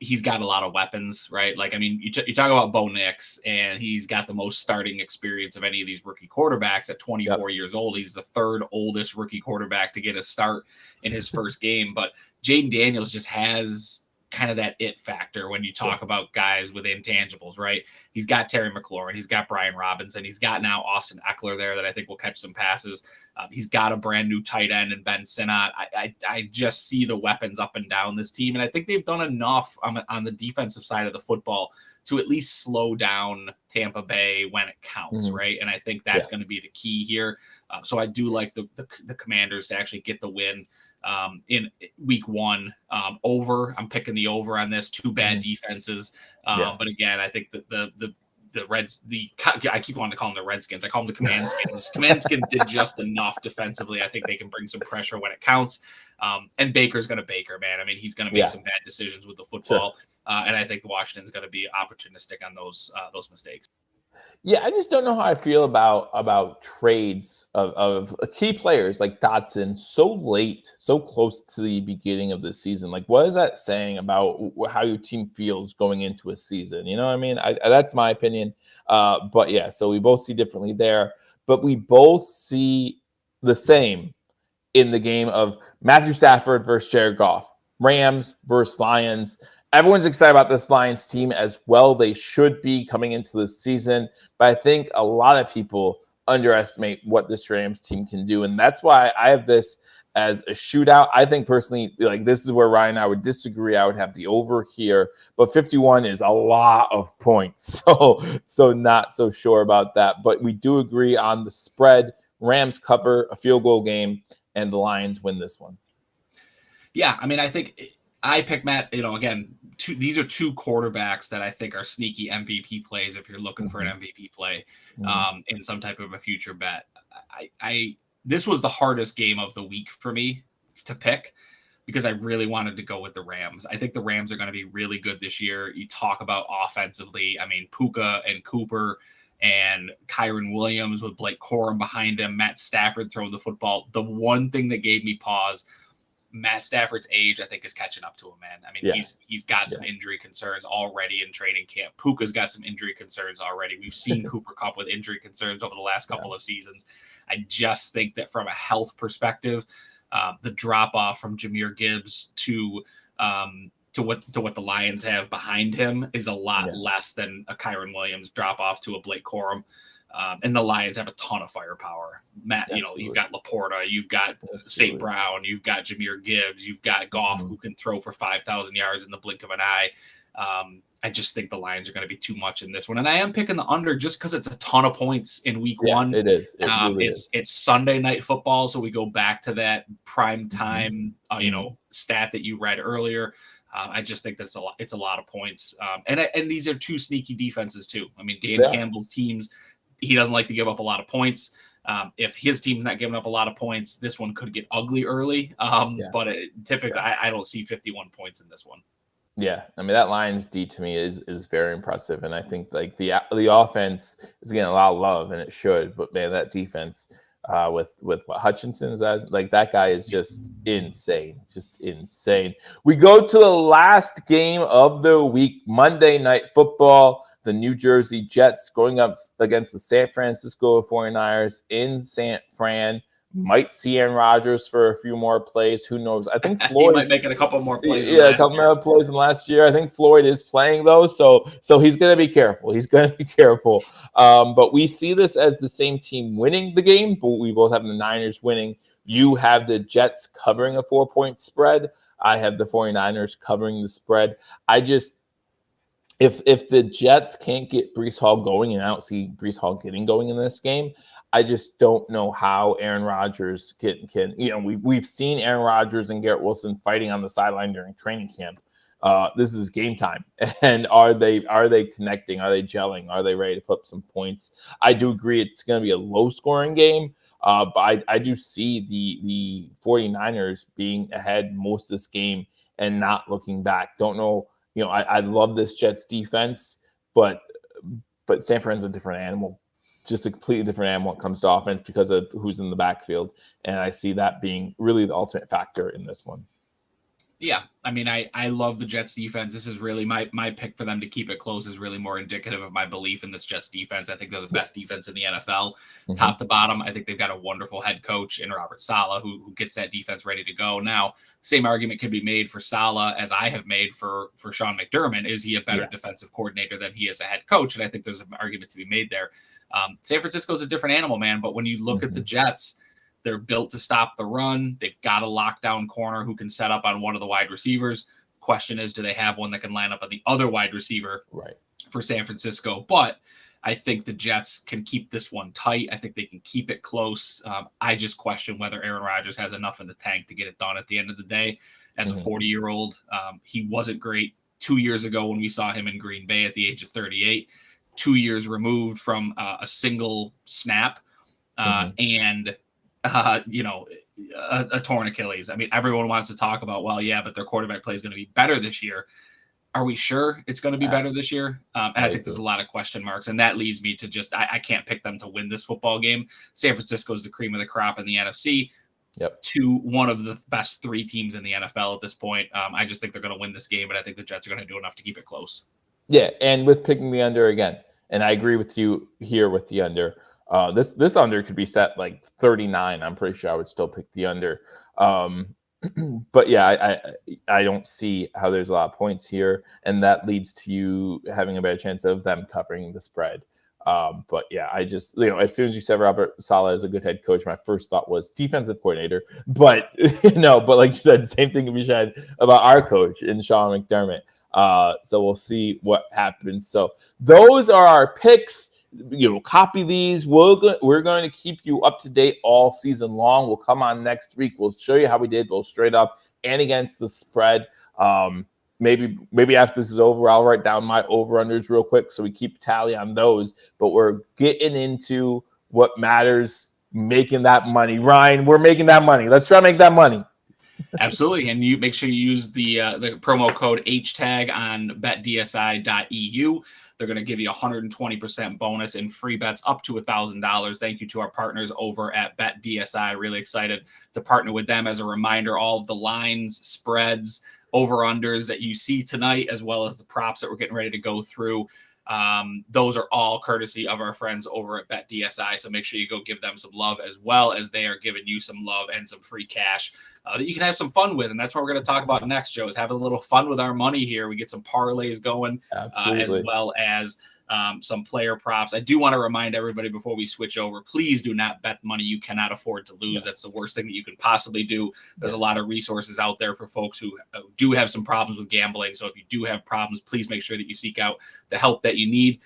He's got a lot of weapons, right? Like, I mean, you talk about Bo Nix, and he's got the most starting experience of any of these rookie quarterbacks at 24 years old. He's the third oldest rookie quarterback to get a start in his first game. But Jaden Daniels just has kind of that it factor when you talk about guys with intangibles, right? He's got Terry McLaurin, he's got Brian Robinson, he's got now Austin Eckler there that I think will catch some passes. He's got a brand new tight end and Ben Sinnott. I just see the weapons up and down this team, and I think they've done enough on the defensive side of the football to at least slow down Tampa Bay when it counts, right? And I think that's going to be the key here. So I do like the Commanders to actually get the win in week one. I'm picking the over on this. Two bad defenses, but again, I think that the Reds, I keep wanting to call them the Redskins. I call them the Commandskins. Commandskins did just enough defensively. I think they can bring some pressure when it counts. And Baker's going to Baker, man. I mean, he's going to make some bad decisions with the football, and I think the Washington's going to be opportunistic on those mistakes. Yeah, I just don't know how I feel about trades of key players like Dotson so late, so close to the beginning of the season. Like, what is that saying about how your team feels going into a season? You know what I mean? That's my opinion. But yeah, so we both see differently there, but we both see the same in the game of Matthew Stafford versus Jared Goff, Rams versus Lions. Everyone's excited about this Lions team as well. They should be coming into this season. But I think a lot of people underestimate what this Rams team can do. And that's why I have this as a shootout. I think personally, like, this is where Ryan and I would disagree. I would have the over here. But 51 is a lot of points. So not so sure about that. But we do agree on the spread. Rams cover a field goal game, and the Lions win this one. Yeah, I mean, I think I picked Matt, again, these are two quarterbacks that I think are sneaky MVP plays if you're looking for an MVP play in some type of a future bet. This was the hardest game of the week for me to pick because I really wanted to go with the Rams. I think the Rams are going to be really good this year. You talk about offensively. I mean, Puka and Cooper and Kyron Williams with Blake Corum behind him, Matt Stafford throwing the football. The one thing that gave me pause, Matt Stafford's age, I think, is catching up to him, man. I mean, he's got some injury concerns already in training camp. Puka's got some injury concerns already. We've seen Cooper Kupp with injury concerns over the last couple of seasons. I just think that from a health perspective, the drop off from Jahmyr Gibbs to what the Lions have behind him is a lot less than a Kyron Williams drop off to a Blake Corum. And the Lions have a ton of firepower. Matt, you've got Laporta, you've got St. Brown, you've got Jahmyr Gibbs, you've got Goff who can throw for 5,000 yards in the blink of an eye. I just think the Lions are going to be too much in this one. And I am picking the under just because it's a ton of points in week one. It is. It's Sunday night football. So we go back to that prime time, stat that you read earlier. I just think that's it's a lot of points. And these are two sneaky defenses too. I mean, Dan Campbell's teams, he doesn't like to give up a lot of points. If his team's not giving up a lot of points, this one could get ugly early. But typically, I don't see 51 points in this one. Yeah, I mean, that Lions D to me is very impressive, and I think like the offense is getting a lot of love, and it should. But man, that defense with what Hutchinson is as, like, that guy is just insane, We go to the last game of the week, Monday Night Football. The New Jersey Jets going up against the San Francisco 49ers in San Fran. Might see Aaron Rodgers for a few more plays. Who knows? I think Floyd he might make it a couple more plays. Yeah, a couple more plays than last year. I think Floyd is playing though, so he's going to be careful. But we see this as the same team winning the game, but we both have the Niners winning. You have the Jets covering a 4-point spread. I have the 49ers covering the spread. I just if the Jets can't get Breece Hall going, and I don't see Breece Hall getting going in this game, I just don't know how Aaron Rodgers can we've seen Aaron Rodgers and Garrett Wilson fighting on the sideline during training camp. This is game time. And are they connecting? Are they gelling? Are they ready to put up some points? I do agree it's going to be a low scoring game. But I do see the 49ers being ahead most of this game and not looking back. Don't know, I love this Jets defense, but San Fran's a different animal. Just a completely different animal when it comes to offense because of who's in the backfield. And I see that being really the ultimate factor in this one. Yeah, I mean, I love the Jets defense. This is really my pick for them to keep it close is really more indicative of my belief in this Jets defense. I think they're the best defense in the NFL, top to bottom. I think they've got a wonderful head coach in Robert Saleh who gets that defense ready to go. Now, same argument could be made for Saleh as I have made for Sean McDermott. Is he a better defensive coordinator than he is a head coach? And I think there's an argument to be made there. San Francisco's a different animal, man. But when you look at the Jets, they're built to stop the run. They've got a lockdown corner who can set up on one of the wide receivers. Question is, do they have one that can line up on the other wide receiver for San Francisco? But I think the Jets can keep this one tight. I think they can keep it close. I just question whether Aaron Rodgers has enough in the tank to get it done at the end of the day. As a 40-year-old, he wasn't great 2 years ago when we saw him in Green Bay at the age of 38, 2 years removed from a single snap. And a torn Achilles. I mean, everyone wants to talk about, but their quarterback play is going to be better this year. Are we sure it's going to be better this year? And I think there's a lot of question marks, and that leads me to just, I can't pick them to win this football game. San Francisco is the cream of the crop in the NFC. To one of the best 3 teams in the NFL at this point. I just think they're going to win this game, but I think the Jets are going to do enough to keep it close. Yeah, and with picking the under again, and I agree with you here with the under. This under could be set like 39. I'm pretty sure I would still pick the under. But yeah, I don't see how there's a lot of points here, and that leads to you having a better chance of them covering the spread. But yeah, I just, as soon as you said Robert Saleh is a good head coach, my first thought was defensive coordinator. But but like you said, same thing can be said about our coach in Sean McDermott. So we'll see what happens. So those are our picks. Copy these. We're going to keep you up to date all season long. We'll come on next week. We'll show you how we did both straight up and against the spread. Maybe after this is over, I'll write down my over-unders real quick so we keep tally on those. But we're getting into what matters, making that money. Ryan, we're making that money. Let's try to make that money. Absolutely. And you make sure you use the promo code HTAG on betdsi.eu. They're going to give you 120% bonus and free bets up to $1,000. Thank you to our partners over at BetDSI. Really excited to partner with them. As a reminder, all of the lines, spreads, over-unders that you see tonight, as well as the props that we're getting ready to go through, those are all courtesy of our friends over at BetDSI. So make sure you go give them some love, as well as they are giving you some love and some free cash that you can have some fun with. And that's what we're going to talk about next, Joe, is having a little fun with our money here. We get some parlays going, as well as some player props. I do want to remind everybody before we switch over, please do not bet money you cannot afford to lose. Yes. That's the worst thing that you can possibly do. There's a lot of resources out there for folks who do have some problems with gambling. So if you do have problems, please make sure that you seek out the help that you need.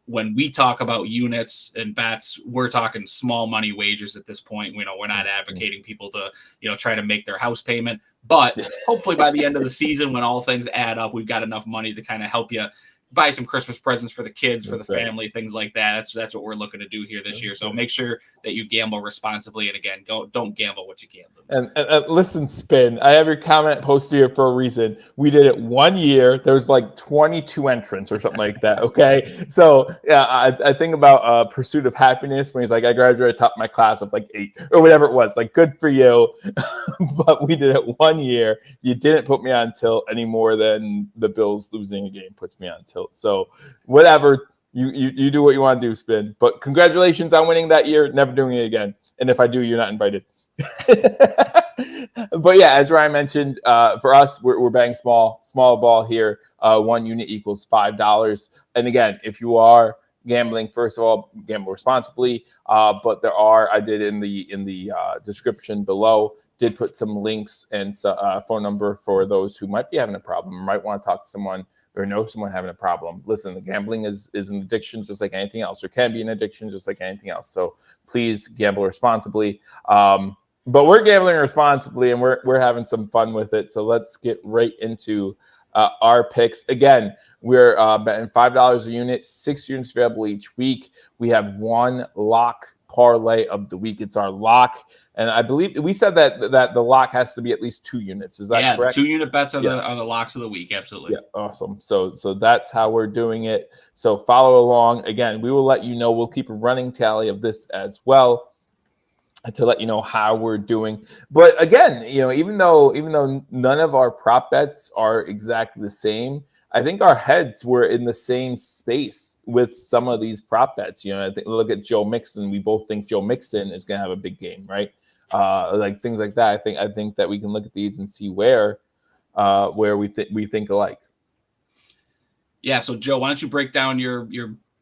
When we talk about units and bets, we're talking small money wagers at this point. We're not advocating people to, try to make their house payment, but hopefully by the end of the season, when all things add up, we've got enough money to kind of help you buy some Christmas presents for the kids, for the family, things like that. That's what we're looking to do here this year. So make sure that you gamble responsibly. And again, don't gamble what you can't lose. And listen, Spin, I have your comment posted here for a reason. We did it 1 year. There was like 22 entrants or something like that. Okay. So yeah, I think about Pursuit of Happiness when he's like, I graduated top of my class of like 8 or whatever it was. Like, good for you. But we did it 1 year. You didn't put me on tilt any more than the Bills losing a game puts me on tilt. So whatever, You do what you want to do, Spin. But congratulations on winning that year. Never doing it again. And if I do, you're not invited. But yeah, as Ryan mentioned, for us, we're betting small ball here. 1 unit equals $5. And again, if you are gambling, first of all, gamble responsibly. But I did in the description below, did put some links and phone number for those who might be having a problem, or might want to talk to someone or know someone having a problem. Listen, the gambling is an addiction just like anything else, or can be an addiction just like anything else. So please gamble responsibly. But we're gambling responsibly, and we're having some fun with it. So let's get right into our picks. Again, we're betting $5 a unit, 6 units available each week. We have one lock parlay of the week. It's our lock. And I believe we said that the lock has to be at least 2 units. Is that correct? 2 unit bets are the locks of the week. Absolutely. Yeah, awesome. So that's how we're doing it. So follow along. Again, we will let you know. We'll keep a running tally of this as well to let you know how we're doing. But again, even though none of our prop bets are exactly the same, I think our heads were in the same space with some of these prop bets. I think look at Joe Mixon. We both think Joe Mixon is going to have a big game, right? Like things like that. I think that we can look at these and see where we think alike. Yeah. So Joe, why don't you break down your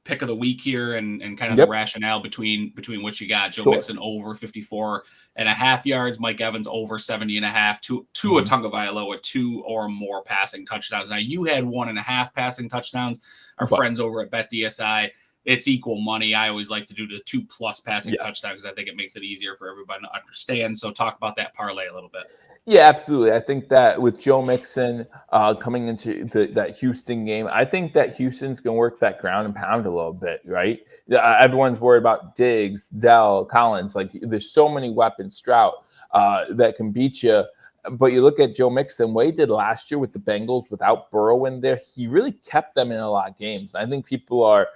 pick of the week here and kind of the rationale between what you got? Joe Mixon over 54.5 yards, Mike Evans over 70.5, Tua Tagovailoa with 2 or more passing touchdowns. Now you had 1.5 passing touchdowns. Our friends over at BetDSI, it's equal money. I always like to do the 2+ passing touchdowns because I think it makes it easier for everybody to understand. So talk about that parlay a little bit. Yeah, absolutely. I think that with Joe Mixon coming into that Houston game, I think that Houston's going to work that ground and pound a little bit, right? Everyone's worried about Diggs, Dell, Collins. Like there's so many weapons, Stroud, that can beat you. But you look at Joe Mixon, what he did last year with the Bengals without Burrow in there, he really kept them in a lot of games. I think people are,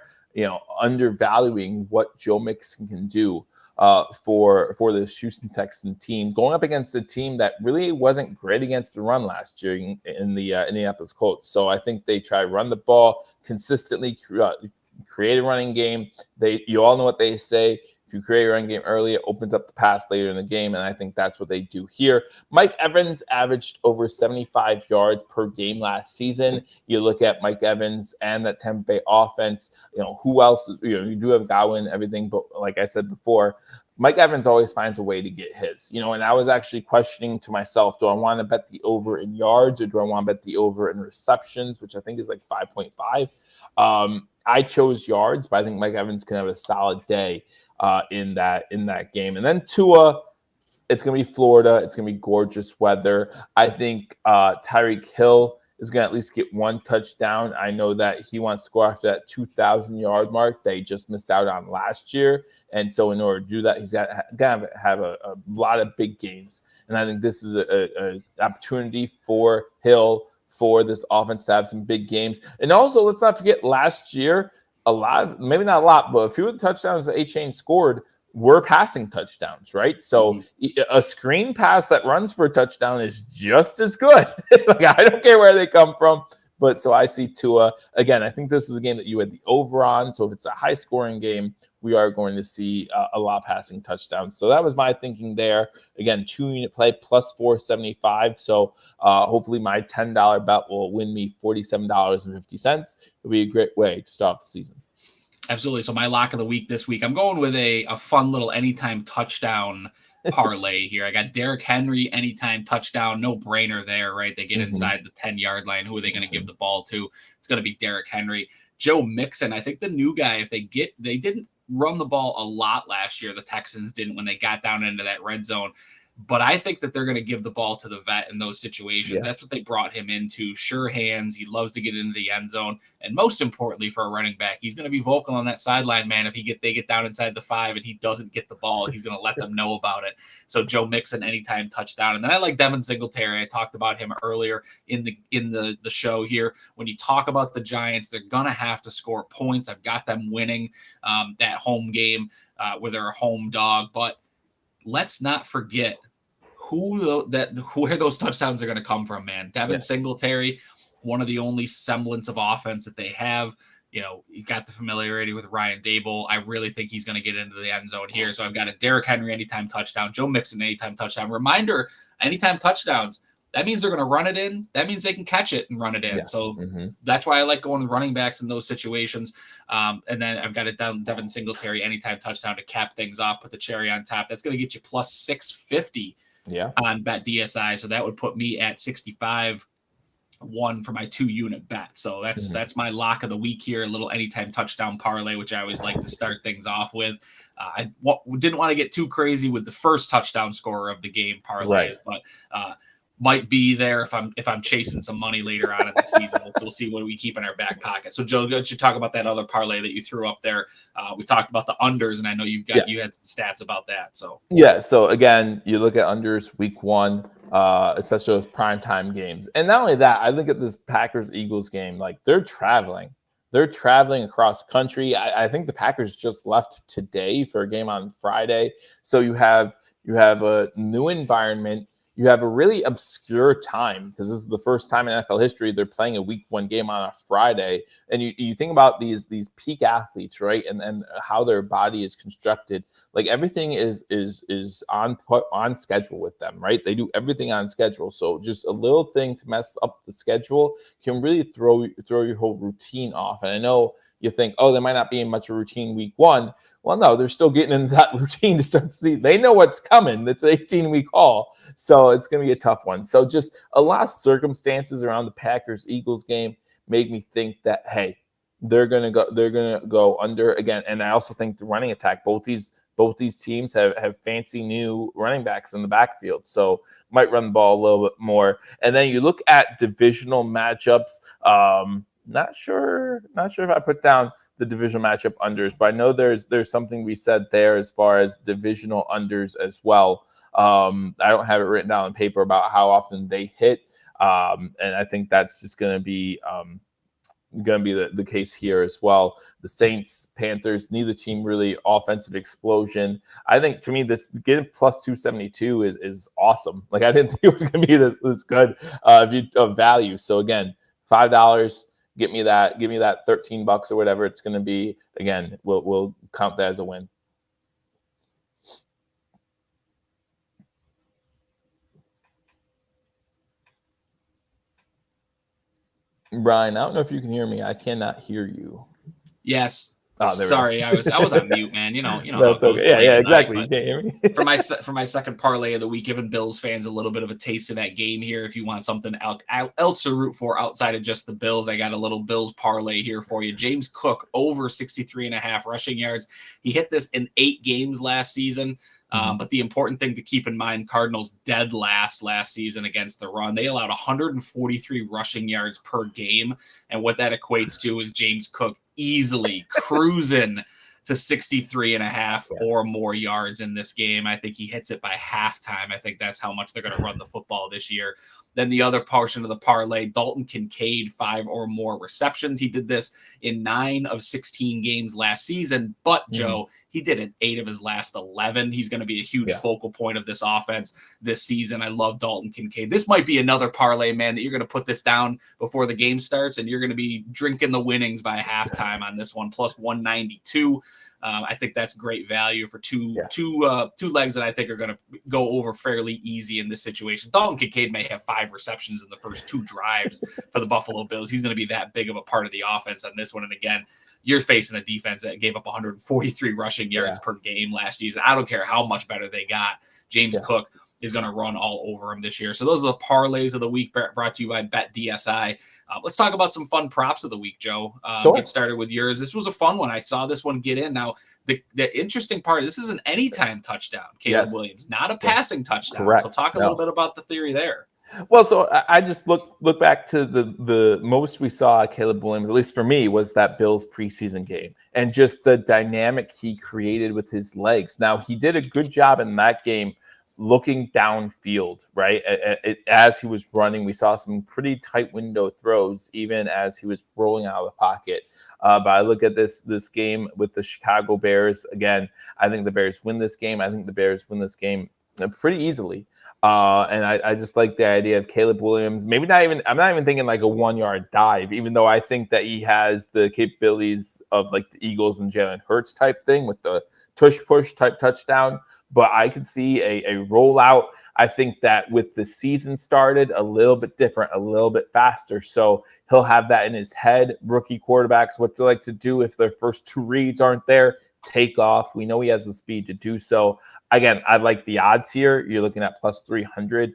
undervaluing what Joe Mixon can do. For the Houston Texan team, going up against a team that really wasn't great against the run last year in the Indianapolis Colts. So I think they try to run the ball consistently, create a running game. You all know what they say. If you create a running game early, it opens up the pass later in the game, and I think that's what they do here. Mike Evans averaged over 75 yards per game last season. You look at Mike Evans and that Tampa Bay offense, who else? You do have Godwin and everything, but like I said before, Mike Evans always finds a way to get his, and I was actually questioning to myself, do I want to bet the over in yards or do I want to bet the over in receptions, which I think is like 5.5. I chose yards, but I think Mike Evans can have a solid day in that game. And then Tua, it's going to be Florida. It's going to be gorgeous weather. I think Tyreek Hill is going to at least get 1 touchdown. I know that he wants to go after that 2,000-yard mark that he just missed out on last year. And so in order to do that, he's got to have a lot of big games. And I think this is an opportunity for Hill, for this offense to have some big games. And also, let's not forget last year, maybe not a lot, but a few of the touchdowns that A-Chain scored were passing touchdowns, right? So a screen pass that runs for a touchdown is just as good. Like, I don't care where they come from. But so I see Tua. Again, I think this is a game that you had the over on. So if it's a high-scoring game, we are going to see a lot of passing touchdowns. So that was my thinking there. Again, 2-unit play plus 475. So hopefully my $10 bet will win me $47.50. It'll be a great way to start off the season. Absolutely. So my lock of the week this week, I'm going with a fun little anytime touchdown parlay here. I got Derrick Henry anytime touchdown, no brainer there, right? They get inside the 10-yard line. Who are they going to give the ball to? It's going to be Derrick Henry. Joe Mixon, I think the new guy, if they didn't run the ball a lot last year. The Texans didn't when they got down into that red zone. But I think that they're going to give the ball to the vet in those situations. Yeah. That's what they brought him into. Sure hands. He loves to get into the end zone. And most importantly for a running back, he's going to be vocal on that sideline, man. If they get down inside the 5 and he doesn't get the ball, he's going to let them know about it. So Joe Mixon, anytime touchdown. And then I like Devin Singletary. I talked about him earlier in the show here. When you talk about the Giants, they're going to have to score points. I've got them winning that home game where they're a home dog. But let's not forget where those touchdowns are going to come from, man. Devin Singletary, one of the only semblance of offense that they have. you got the familiarity with Ryan Dable. I really think he's going to get into the end zone here. So I've got a Derrick Henry anytime touchdown, Joe Mixon anytime touchdown. Reminder, anytime touchdowns, that means they're going to run it in. That means they can catch it and run it in. Yeah. So that's why I like going with running backs in those situations. And then I've got it down Devin Singletary anytime touchdown to cap things off, put the cherry on top. That's going to get you plus 650 on Bet DSI. So that would put me at 65. One for my 2-unit bet. So that's my lock of the week here. A little anytime touchdown parlay, which I always like to start things off with. I didn't want to get too crazy with the first touchdown scorer of the game parlays, but might be there if I'm chasing some money later on in the season. We'll see what we keep in our back pocket. So Joe, you talk about that other parlay that you threw up there. We talked about the unders, and I know you had some stats about that. So So again, you look at unders week 1. Especially with primetime games. And not only that, I look at this Packers-Eagles game, like they're traveling across country. I think the Packers just left today for a game on Friday. So you have a new environment. You have a really obscure time because this is the first time in NFL history they're playing a week 1 game on a Friday. And you think about these peak athletes, right? And how their body is constructed. Like everything is on schedule with them, right? They do everything on schedule. So just a little thing to mess up the schedule can really throw your whole routine off. And I know you think, oh, there might not be much of a routine week 1. Well, no, they're still getting into that routine to start to see. They know what's coming. It's an 18-week haul. So it's going to be a tough one. So just a lot of circumstances around the Packers-Eagles game made me think that, hey, they're going to go under again. And I also think the running attack, both these teams have fancy new running backs in the backfield, so might run the ball a little bit more. And then you look at divisional matchups. Not sure if I put down the divisional matchup unders, but I know there's something we said there as far as divisional unders as well. I don't have it written down on paper about how often they hit, and I think that's just going to be the case here as well. The Saints, Panthers, neither team really offensive explosion. I think to me this getting plus 272 is awesome. Like I didn't think it was going to be this good of value. So again, $5, give me that $13 or whatever it's going to be. Again, we'll count that as a win. Brian, I don't know if you can hear me. I cannot hear you. Yes. Oh, sorry, I was on mute, man. You know how it goes. Okay. Yeah, exactly. You can't hear me. for my second parlay of the week, giving Bills fans a little bit of a taste of that game here. If you want something else to root for outside of just the Bills, I got a little Bills parlay here for you. James Cook over 63.5 rushing yards. He hit this in 8 games last season. But the important thing to keep in mind, Cardinals dead last season against the run. They allowed 143 rushing yards per game. And what that equates to is James Cook easily cruising to 63.5 or more yards in this game. I think he hits it by halftime. I think that's how much they're going to run the football this year. Then the other portion of the parlay, Dalton Kincaid, 5 or more receptions. He did this in 9 of 16 games last season. But, Joe, he did it 8 of his last 11. He's going to be a huge focal point of this offense this season. I love Dalton Kincaid. This might be another parlay, man, that you're going to put this down before the game starts, and you're going to be drinking the winnings by halftime on this one, plus 192. I think that's great value for two legs that I think are going to go over fairly easy in this situation. Dalton Kincaid may have 5 receptions in the first 2 drives for the Buffalo Bills. He's going to be that big of a part of the offense on this one. And again, you're facing a defense that gave up 143 rushing yards per game last season. I don't care how much better they got. James Cook is going to run all over him this year. So those are the parlays of the week brought to you by Bet DSI. Let's talk about some fun props of the week, Joe. Get started with yours. This was a fun one. I saw this one get in. Now, the interesting part, this is an anytime touchdown, Caleb Williams, not a passing touchdown. Correct. So talk a little bit about the theory there. Well, so I just look back to the most we saw Caleb Williams, at least for me, was that Bills preseason game and just the dynamic he created with his legs. Now, he did a good job in that game looking downfield, right? As he was running, we saw some pretty tight window throws, even as he was rolling out of the pocket. But I look at this game with the Chicago Bears. Again, I think the Bears win this game. I think the Bears win this game pretty easily. And I just like the idea of Caleb Williams. I'm not even thinking like a 1-yard dive, even though I think that he has the capabilities of like the Eagles and Jalen Hurts type thing with the tush push type touchdown. But I could see a rollout. I think that with the season started a little bit different, a little bit faster. So he'll have that in his head. Rookie quarterbacks, what they like to do if their first 2 reads aren't there, take off. We know he has the speed to do so. Again, I like the odds here. You're looking at plus 300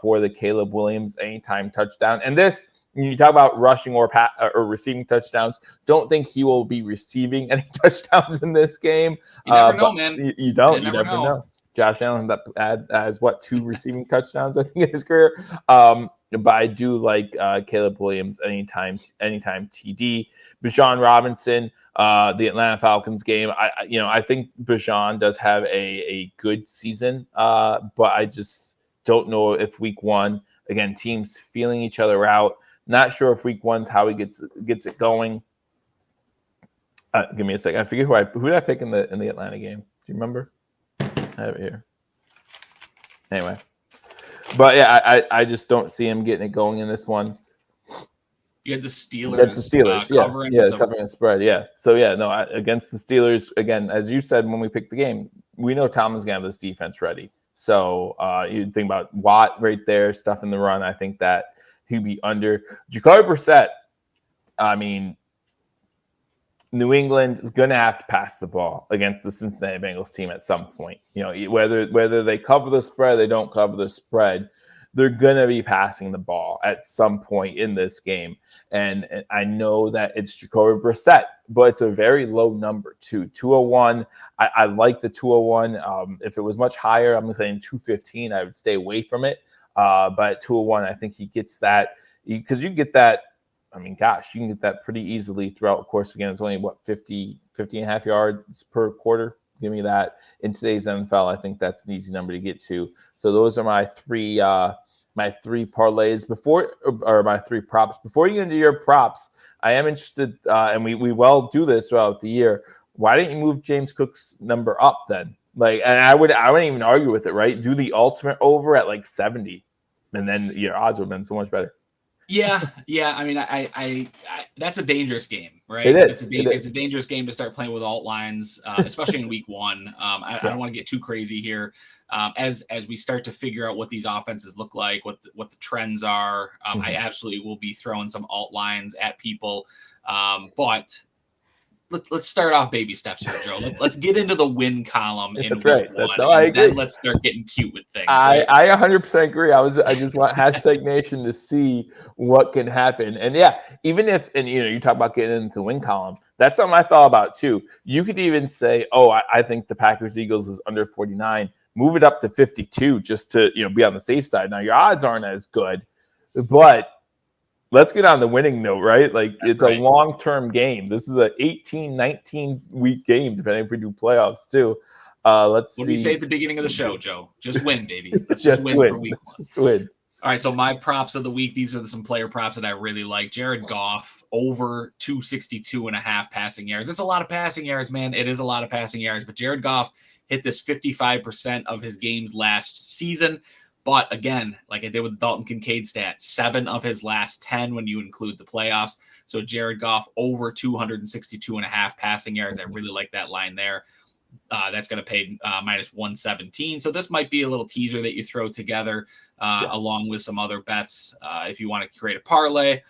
for the Caleb Williams anytime touchdown. And this, when you talk about rushing or receiving touchdowns, don't think he will be receiving any touchdowns in this game. You never know, man. You never know. Josh Allen has 2 receiving touchdowns, I think, in his career. But I do like Caleb Williams anytime TD. Shawn Robinson, the Atlanta Falcons game. I think Bijan does have a good season, but I just don't know if week 1, again, teams feeling each other out. Not sure if week 1's how he gets it going. Give me a second. I forget who did I pick in the Atlanta game. Do you remember? I have it here. Anyway, but yeah, I just don't see him getting it going in this one. You had the Steelers. That's the Steelers. Covering the spread. Yeah. So yeah, no, against the Steelers again, as you said when we picked the game, we know Tomlin's gonna have this defense ready. So you think about Watt right there, stuff in the run. I think that he'd be under. Jacoby Brissett. I mean, New England is going to have to pass the ball against the Cincinnati Bengals team at some point. Whether they cover the spread, they don't cover the spread, they're going to be passing the ball at some point in this game. And I know that it's Jacoby Brissett, but it's a very low number too. 201. I like the 201. If it was much higher, I'm saying 215, I would stay away from it. But at 201, I think he gets that because you get that. I mean, gosh, you can get that pretty easily throughout the course. Again, it's only 50 and a half yards per quarter. Give me that. In today's NFL, I think that's an easy number to get to. So those are my three parlays my 3 props. Before you get into your props, I am interested, and we will do this throughout the year. Why didn't you move James Cook's number up then? And I wouldn't even argue with it, right? Do the ultimate over at like 70, and then your odds would have been so much better. Yeah. I mean, I that's a dangerous game, right? It is. It's a dangerous game to start playing with alt lines, especially in week 1. I don't want to get too crazy here. As we start to figure out what these offenses look like, what the trends are, I absolutely will be throwing some alt lines at people. But let's start off baby steps here, Joe. Let's get into the win column in week 1, and then let's start getting cute with things. I 100% agree. I just want hashtag Nation to see what can happen. And yeah, even if you talk about getting into the win column, that's something I thought about too. You could even say, I think the Packers Eagles is under 49. Move it up to 52 just to be on the safe side. Now your odds aren't as good, but let's get on the winning note, right? Like it's a long-term game. This is an 18, 19-week game, depending if we do playoffs too. Let's see. What do you say at the beginning of the show, Joe? Just win, baby. Let's just win for week 1. Just win. All right, so my props of the week, these are some player props that I really like. Jared Goff, over 262.5 passing yards. It's a lot of passing yards, man. It is a lot of passing yards, but Jared Goff hit this 55% of his games last season. But again, like I did with the Dalton Kincaid stat, 7 of his last 10 when you include the playoffs. So Jared Goff over 262.5 passing yards. I really like that line there. That's going to pay minus 117. So this might be a little teaser that you throw together along with some other bets if you want to create a parlay,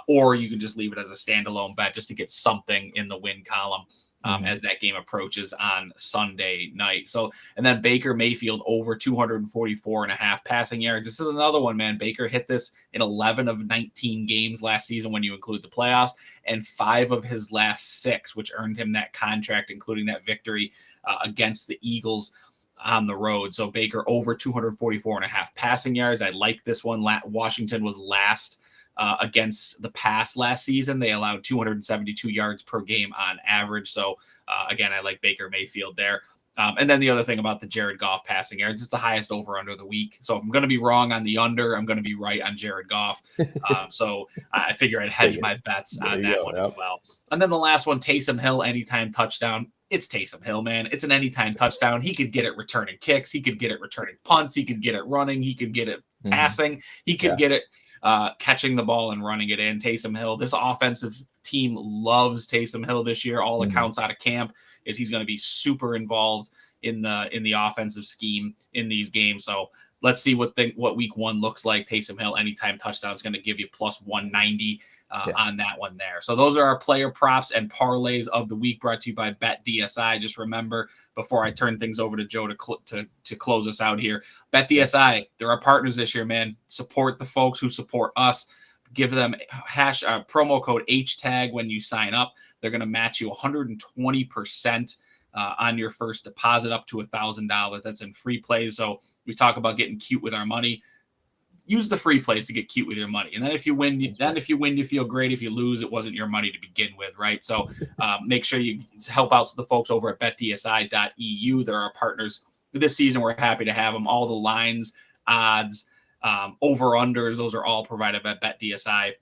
or you can just leave it as a standalone bet just to get something in the win column. As that game approaches on Sunday night. So, and then Baker Mayfield over 244.5 passing yards. This is another one, man. Baker hit this in 11 of 19 games last season when you include the playoffs, and 5 of his last 6, which earned him that contract, including that victory against the Eagles on the road. So Baker over 244.5 passing yards. I like this one. Washington was last against the pass last season. They allowed 272 yards per game on average. So again, I like Baker Mayfield there. And then the other thing about the Jared Goff passing yards, it's the highest over under the week. So if I'm going to be wrong on the under, I'm going to be right on Jared Goff. So I figure I'd hedge my bets on that one as well. And then the last one, Taysom Hill, anytime touchdown. it's Taysom Hill, man. It's an anytime touchdown. He could get it returning kicks. He could get it returning punts. He could get it running. He could get it passing. He could get it catching the ball and running it in. Taysom Hill, this offensive team loves Taysom Hill this year. All accounts out of camp is he's going to be super involved in the offensive scheme in these games. So let's see what week 1 looks like. Taysom Hill anytime touchdown is going to give you plus 190 on that one there. So those are our player props and parlays of the week, brought to you by BetDSI. Just remember, before I turn things over to Joe to close us out here, BetDSI, they're our partners this year, man. Support the folks who support us. Give them promo code HTAG when you sign up. They're going to match you 120% on your first deposit up to $1,000. That's in free plays. So we talk about getting cute with our money. Use the free plays to get cute with your money. And then if you win, you feel great. If you lose, it wasn't your money to begin with, right? So make sure you help out the folks over at betdsi.eu. They're our partners this season. We're happy to have them. All the lines, odds, over-unders, those are all provided by BetDSI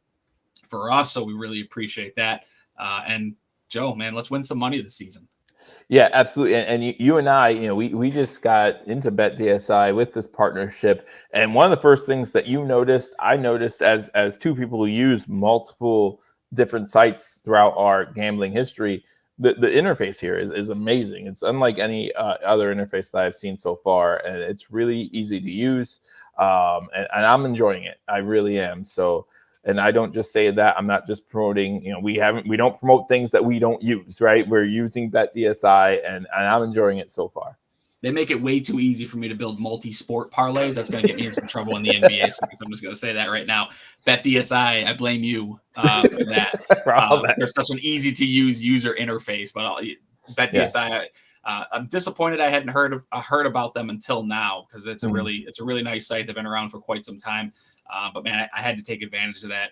for us. So we really appreciate that. And Joe, man, let's win some money this season. Yeah, absolutely. And you and I, we just got into BetDSI with this partnership. And one of the first things that I noticed as two people who use multiple different sites throughout our gambling history, the interface here is amazing. It's unlike any other interface that I've seen so far. And it's really easy to use. And I'm enjoying it. I really am. So, and I don't just say that. I'm not just promoting, we don't promote things that we don't use, right? We're using BetDSI and I'm enjoying it so far. They make it way too easy for me to build multi-sport parlays. That's going to get me in some trouble in the NBA. So I'm just going to say that right now. BetDSI, I blame you for that. For such an easy to use user interface, but BetDSI, I'm disappointed I hadn't heard about them until now, because it's a really nice site. They've been around for quite some time. But man, I had to take advantage of that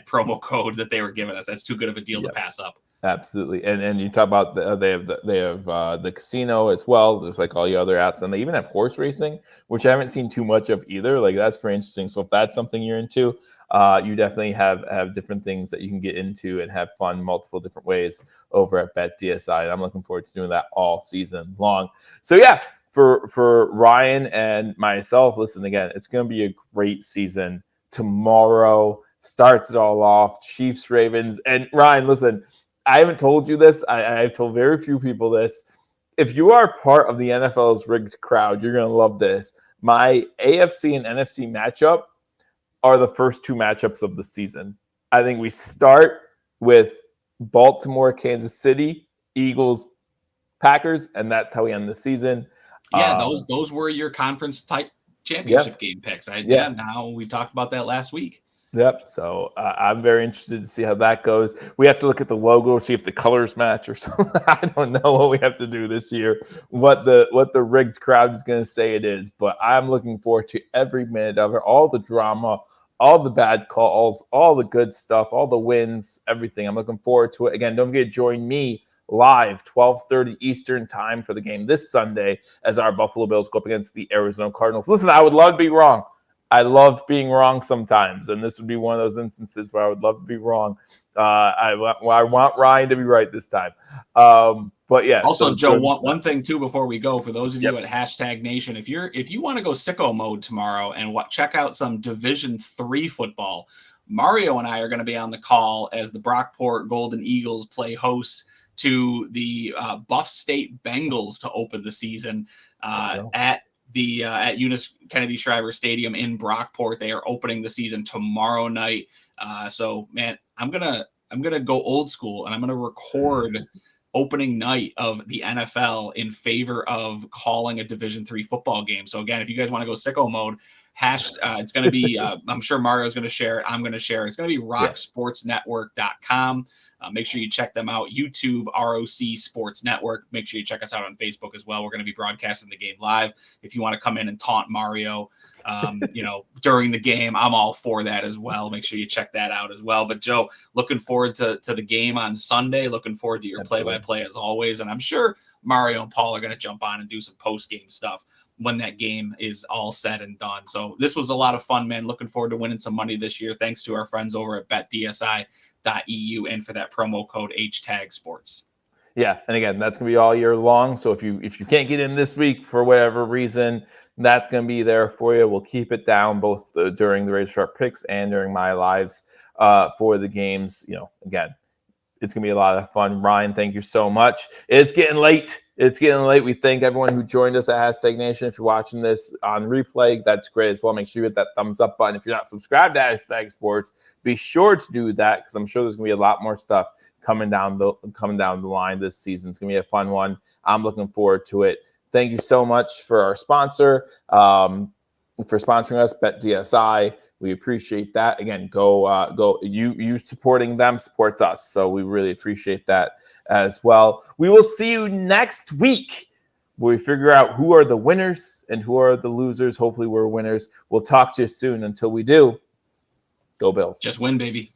promo code that they were giving us. That's too good of a deal to pass up. Absolutely. And you talk about they have the casino as well, just like all the other apps, and they even have horse racing, which I haven't seen too much of either. Like, that's pretty interesting. So if that's something you're into, you definitely have different things that you can get into and have fun multiple different ways over at BetDSI. And I'm looking forward to doing that all season long. So yeah, for Ryan and myself, listen, again, it's going to be a great season. Tomorrow starts it all off, Chiefs, Ravens. And Ryan, listen, I haven't told you this. I've told very few people this. If you are part of the NFL's rigged crowd, you're going to love this. My AFC and NFC matchup are the first 2 matchups of the season. I think we start with Baltimore, Kansas City, Eagles, Packers, and that's how we end the season. Yeah, those were your conference type championship game picks. Now we talked about that last week. Yep. So I'm very interested to see how that goes. We have to look at the logo, see if the colors match or something. I don't know what we have to do this year, what the rigged crowd is going to say it is, but I'm looking forward to every minute of it, all the drama, all the bad calls, all the good stuff, all the wins, everything. I'm looking forward to it. Again, don't forget to join me live 12:30 Eastern time for the game this Sunday as our Buffalo Bills go up against the Arizona Cardinals. Listen, I would love to be wrong. I love being wrong sometimes, and this would be one of those instances where I would love to be wrong. I want Ryan to be right this time. But yeah. Also, so Joe, one thing too before we go, for those of you at Hashtag Nation, if you want to go sicko mode tomorrow and check out some Division III football, Mario and I are going to be on the call as the Brockport Golden Eagles play host to the Buff State Bengals to open the season at Eunice Kennedy Shriver Stadium in Brockport. They are opening the season tomorrow night. So man, I'm gonna go old school and I'm gonna record opening night of the NFL in favor of calling a Division III football game. So again, if you guys want to go sicko mode, it's going to be, I'm sure Mario's going to share it. I'm going to share it. It's going to be rocksportsnetwork.com. Make sure you check them out. YouTube, ROC Sports Network. Make sure you check us out on Facebook as well. We're going to be broadcasting the game live. If you want to come in and taunt Mario, during the game, I'm all for that as well. Make sure you check that out as well. But Joe, looking forward to the game on Sunday. Looking forward to your play-by-play as always. And I'm sure Mario and Paul are going to jump on and do some post-game stuff when that game is all said and done. So this was a lot of fun, man. Looking forward to winning some money this year. Thanks to our friends over at BetDSI.eu and for that promo code HTAG Sports. Yeah, and again, that's gonna be all year long. So if you can't get in this week for whatever reason, that's gonna be there for you. We'll keep it down both during the Razor Sharp picks and during my lives for the games. Again, it's going to be a lot of fun. Ryan, thank you so much. It's getting late. We thank everyone who joined us at Hashtag Nation. If you're watching this on replay, that's great as well. Make sure you hit that thumbs up button. If you're not subscribed to Hashtag Sports, be sure to do that because I'm sure there's going to be a lot more stuff coming down the line this season. It's going to be a fun one. I'm looking forward to it. Thank you so much for our sponsor, for sponsoring us, BetDSI. We appreciate that. Again, go. You supporting them supports us, so we really appreciate that as well. We will see you next week where we figure out who are the winners and who are the losers. Hopefully, we're winners. We'll talk to you soon. Until we do, go Bills. Just win, baby.